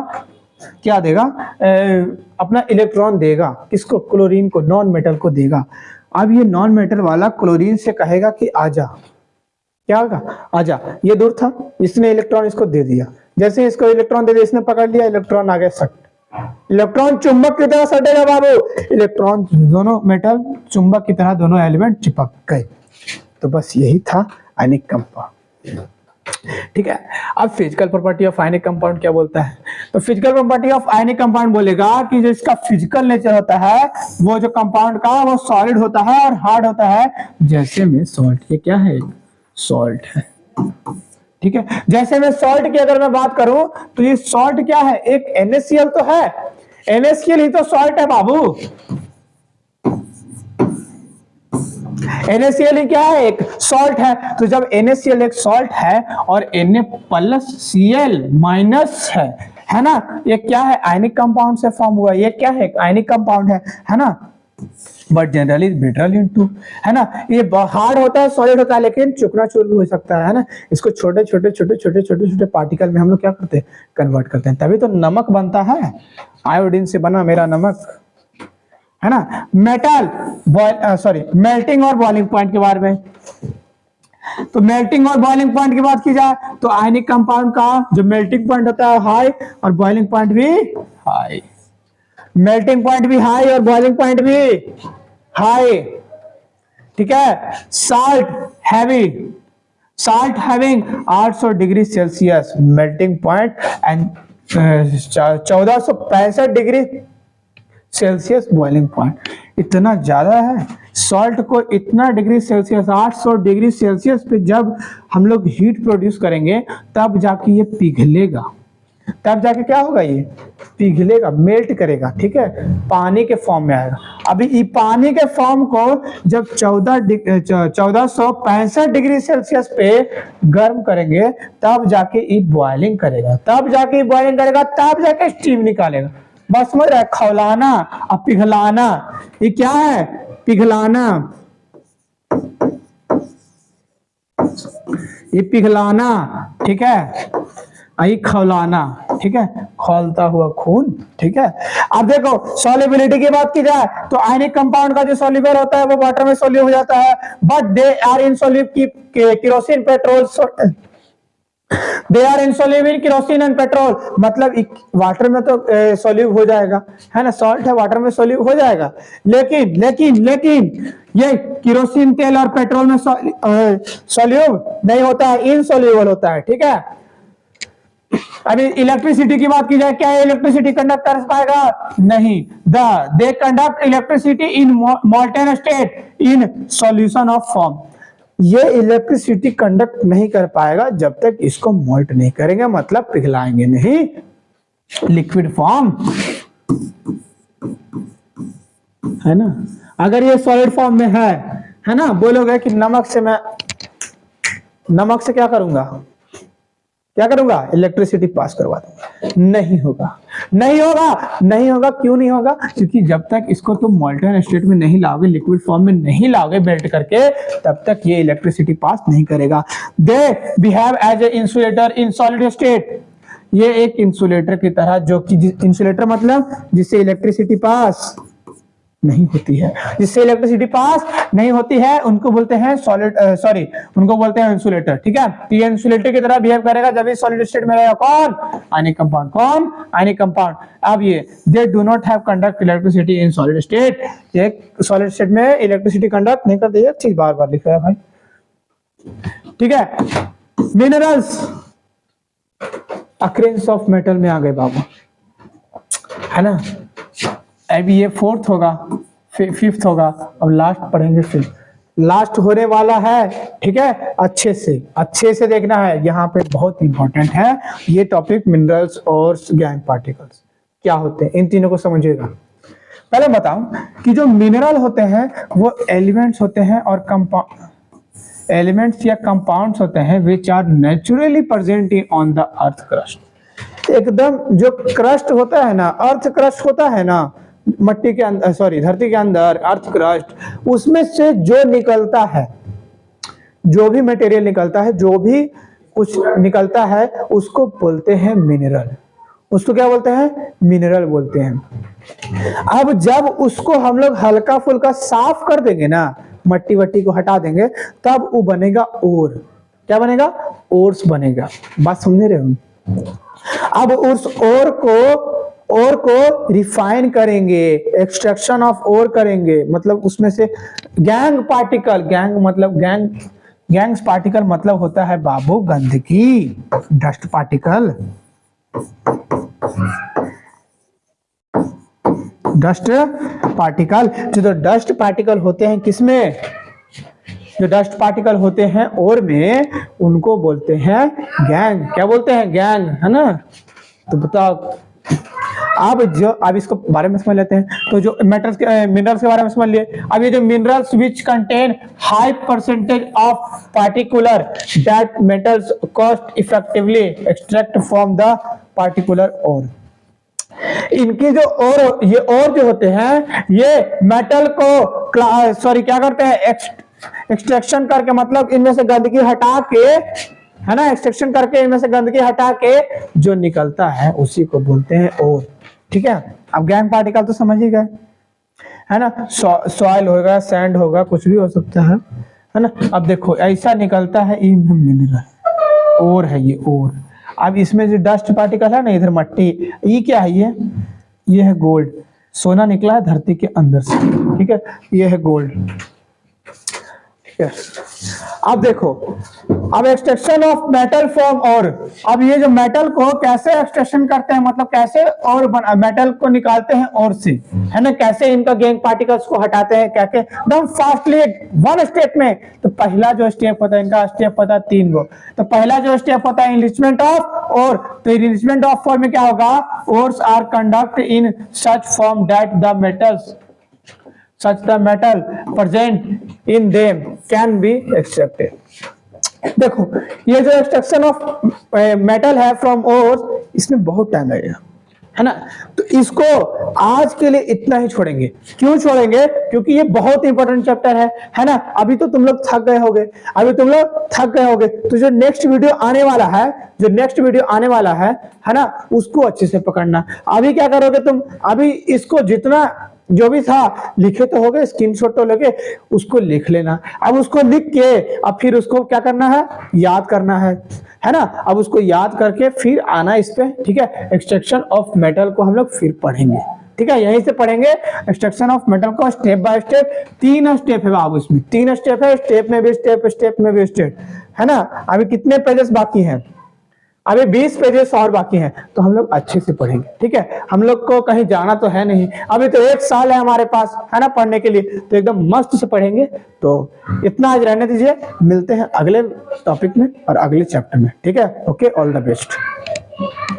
क्या देगा, अपना इलेक्ट्रॉन देगा, किसको, क्लोरीन को, नॉन मेटल को देगा। अब ये नॉन मेटल वाला क्लोरीन से कहेगा कि आजा, क्या होगा, आजा। ये दूर था, इसने इलेक्ट्रॉन इसको दे दिया, जैसे इसको इलेक्ट्रॉन दे दिया, इसने पकड़ लिया, इलेक्ट्रॉन आ गया सट। इलेक्ट्रॉन चुंबक की तरह सटेगा बाबू, इलेक्ट्रॉन दोनों मेटल चुंबक की तरह दोनों एलिमेंट चिपक गए। तो बस यही था आयनिक कंपाउंड, ठीक है। अब physical property of ionic compound क्या बोलता है, तो physical property of ionic compound बोलेगा कि जो इसका फिजिकल नेचर होता है, वो जो कंपाउंड का, वो सॉलिड होता है और हार्ड होता है, जैसे में सॉल्ट। ये क्या है, सॉल्ट है, ठीक है। जैसे मैं सॉल्ट की अगर मैं बात करूं, तो ये सॉल्ट क्या है, एक NaCl तो है, NaCl ही तो सॉल्ट है बाबू। NaCl ही क्या है, एक सॉल्ट है। तो जब NaCl एक सॉल्ट है और Na+Cl माइनस है ना, ये क्या है, आयनिक कंपाउंड से फॉर्म हुआ, ये क्या है, आयनिक कंपाउंड है ना। बट जनरली ब्रिटल इनटू, है ना, ये हार्ड होता है, सॉलिड होता है, लेकिन चूकना-चूर भी हो सकता है ना। इसको छोटे छोटे पार्टिकल में हम लोग क्या करते हैं, कन्वर्ट करते हैं, तभी तो नमक बनता है। आयोडीन से बना मेरा नमक, है ना। मेटल मेल्टिंग और बॉइलिंग पॉइंट के बारे में, तो मेल्टिंग और बॉइलिंग पॉइंट की बात की जाए, तो आयनिक कंपाउंड का जो मेल्टिंग पॉइंट होता है हाई, और बॉइलिंग पॉइंट भी हाई। मेल्टिंग पॉइंट भी हाई और बॉइलिंग पॉइंट भी हाई, ठीक है। Salt having 800 degree Celsius melting point and 1465 degree Celsius boiling point. इतना ज्यादा है सॉल्ट को, इतना डिग्री सेल्सियस 800 डिग्री सेल्सियस पे जब हम लोग हीट प्रोड्यूस करेंगे, तब जाके ये पिघलेगा, तब जाके क्या होगा, ये पिघलेगा, मेल्ट करेगा, ठीक है, पानी के फॉर्म में आएगा। अभी ये पानी के फॉर्म को जब 1465 डिग्री सेल्सियस पे गर्म करेंगे, तब जाके ये बॉइलिंग करेगा, तब जाके स्टीम निकालेगा। बस समझ रहा है, खौलाना और पिघलाना, ये क्या है, पिघलाना, ये पिघलाना, ठीक है, आई खौलाना, ठीक है, खौलता हुआ खून, ठीक है। अब देखो सॉल्युबिलिटी की बात की जाए, तो आयनिक कंपाउंड का जो सॉल्युबल होता है वो वाटर में सॉल्यूट हो जाता है, but they are insoluble kerosene petrol, they are insoluble in kerosene and petrol, मतलब वाटर में तो सॉल्यूब हो जाएगा, है ना, सॉल्ट है, वाटर में सॉल्यूब हो जाएगा, लेकिन ये केरोसिन तेल और पेट्रोल में सॉल्यूब नहीं होता है, इनसॉल्युबल होता है, ठीक है। अभी इलेक्ट्रिसिटी की बात की जाए, क्या इलेक्ट्रिसिटी कंडक्ट कर पाएगा, नहीं। They conduct electricity in molten state in solution of form, ये इलेक्ट्रिसिटी कंडक्ट नहीं कर पाएगा जब तक इसको मोल्ट नहीं करेंगे, मतलब पिघलाएंगे नहीं, लिक्विड फॉर्म, है ना। अगर ये सॉलिड फॉर्म में है ना, बोलोगे कि नमक से क्या करूंगा, क्या करूंगा, इलेक्ट्रिसिटी पास करवा दूंगा। नहीं होगा, नहीं होगा, नहीं होगा। क्यों नहीं होगा? क्योंकि जब तक इसको तुम मॉल्टन स्टेट में नहीं लाओगे, लिक्विड फॉर्म में नहीं लाओगे मेल्ट करके, तब तक ये इलेक्ट्रिसिटी पास नहीं करेगा। They behave as a insulator in solid state, ये एक इंसुलेटर की तरह, जो कि इंसुलेटर मतलब जिससे इलेक्ट्रिसिटी पास नहीं होती है, जिससे इलेक्ट्रिसिटी पास नहीं होती है, उनको बोलते हैं सॉलिड, सॉरी उनको बोलते हैं इंसुलेटर। ठीक है, तो ये इंसुलेटर की तरह बिहेव करेगा जब ये सॉलिड स्टेट में रहेगा। कौन? Ionic compound. कौन? Ionic compound. अब ये they do not have conduct electricity in solid state, ये सॉलिड स्टेट में इलेक्ट्रिसिटी कंडक्ट नहीं करती है। चीज बार बार लिखा है भाई, ठीक है। मिनरल्स, अक्रेंस ऑफ मेटल में आ गए बाबू, है ना। अभी ये फोर्थ होगा, फिफ्थ होगा, अब लास्ट पढ़ेंगे। फिर लास्ट होने वाला है, ठीक है। अच्छे से देखना है, यहाँ पे बहुत इंपॉर्टेंट है ये टॉपिक। मिनरल्स और गैंग पार्टिकल्स क्या होते हैं, इन तीनों को समझिएगा। पहले बताऊं कि जो मिनरल होते हैं वो एलिमेंट्स होते हैं और एलिमेंट्स या कंपाउंड्स होते हैं which are naturally present in on the earth crust. एकदम जो क्रस्ट होता है ना, अर्थ क्रस्ट होता है ना, मट्टी के अंदर, सॉरी धरती के अंदर अर्थ क्रस्ट, उसमें से जो निकलता है, जो भी मटेरियल निकलता है, जो भी कुछ निकलता है, उसको बोलते हैं मिनरल। उसको क्या बोलते हैं? मिनरल बोलते हैं। अब जब उसको हम लोग हल्का फुल्का साफ कर देंगे ना, मट्टी वट्टी को हटा देंगे, तब वो बनेगा ओर। क्या बनेगा? ओर्स बनेगा। बात समझ रहे हो? अब उस ओर को रिफाइन करेंगे, एक्सट्रैक्शन ऑफ ओर करेंगे, मतलब उसमें से गैंग पार्टिकल, गैंग्स पार्टिकल मतलब होता है बाबू गंदगी, डस्ट पार्टिकल। डस्ट पार्टिकल, जो डस्ट पार्टिकल होते हैं किसमें? जो डस्ट पार्टिकल होते हैं ओर में, उनको बोलते हैं गैंग। क्या बोलते हैं? गैंग, है ना। तो बताओ, अब इसको बारे में समझ लेते हैं। तो जो मिनरल्स के बारे में समझ लिए। अब ये जो minerals which contain high percentage of particular that metals cost effectively extract from the particular ore. इनकी जो और ये और जो होते हैं, ये मेटल को सॉरी क्या करते हैं? एक्सट्रैक्शन करके, मतलब इनमें से गंदगी हटा के, है ना, एक्सट्रैक्शन करके इनमें से गंदगी हटा के जो निकलता है उसी को बोलते हैं ओर। ठीक है। अब गैंग पार्टिकल तो समझ ही गए, है ना। सॉइल होगा, सैंड होगा, कुछ भी हो सकता है ना। अब देखो ऐसा निकलता है, ये मिनरल ओर है, ये ओर। अब इसमें जो डस्ट पार्टिकल है ना, इधर मट्टी, ये क्या है? ये है गोल्ड। सोना निकला है धरती के अंदर से, ठीक है। ये है गोल्ड। अब देखो, अब एक्सट्रैक्शन ऑफ मेटल फ्रॉम ओर। अब ये जो मेटल को कैसे एक्सट्रैक्शन करते हैं, मतलब कैसे और मेटल को निकालते हैं ओर से, है ना। कैसे इनका गैंग पार्टिकल्स को हटाते हैं, क्या क्या एकदम फास्टली वन स्टेप में। तो पहला जो स्टेप होता है, इनका स्टेप होता है 3 गो। तो पहला जो स्टेप होता है इनरिचमेंट ऑफ ओर। तो इनरिचमेंट ऑफ ओर में क्या होगा? Ores are conduct in such form that the metals such the metal present in them can be extracted। देखो, ये जो एक्सट्रैक्शन ऑफ मेटल है फ्रॉम ओर, इसमें बहुत टाइम लगेगा, है ना। तो इसको आज के लिए इतना ही छोड़ेंगे। क्यों छोड़ेंगे? क्योंकि ये बहुत इंपॉर्टेंट चैप्टर है ना। अभी तो तुम लोग थक गए होगे, तो जो नेक्स्ट वीडियो आने वाला है, है ना, उसको अच्छे से पकड़ना। अभी क्या करोगे तुम? अभी इसको जितना जो भी था लिखे तो होगे, स्क्रीनशॉट तो लगे, उसको लिख लेना। अब उसको लिख के अब फिर उसको क्या करना है? याद करना है ना। अब उसको याद करके फिर आना इस पे, ठीक है। एक्सट्रैक्शन ऑफ मेटल को हम लोग फिर पढ़ेंगे, ठीक है। यहीं से पढ़ेंगे एक्सट्रैक्शन ऑफ मेटल को स्टेप बाय स्टेप। 3 स्टेप है बाबू, इसमें 3 स्टेप है। स्टेप में भी स्टेप, है ना। अभी कितने पेजेस बाकी हैं? अभी 20 पेजेस और बाकी हैं। तो हम लोग अच्छे से पढ़ेंगे, ठीक है। हम लोग को कहीं जाना तो है नहीं, अभी तो 1 साल है हमारे पास, है ना, पढ़ने के लिए। तो एकदम मस्त से पढ़ेंगे। तो इतना आज रहने दीजिए, मिलते हैं अगले टॉपिक में और अगले चैप्टर में, ठीक है। Okay, all the best.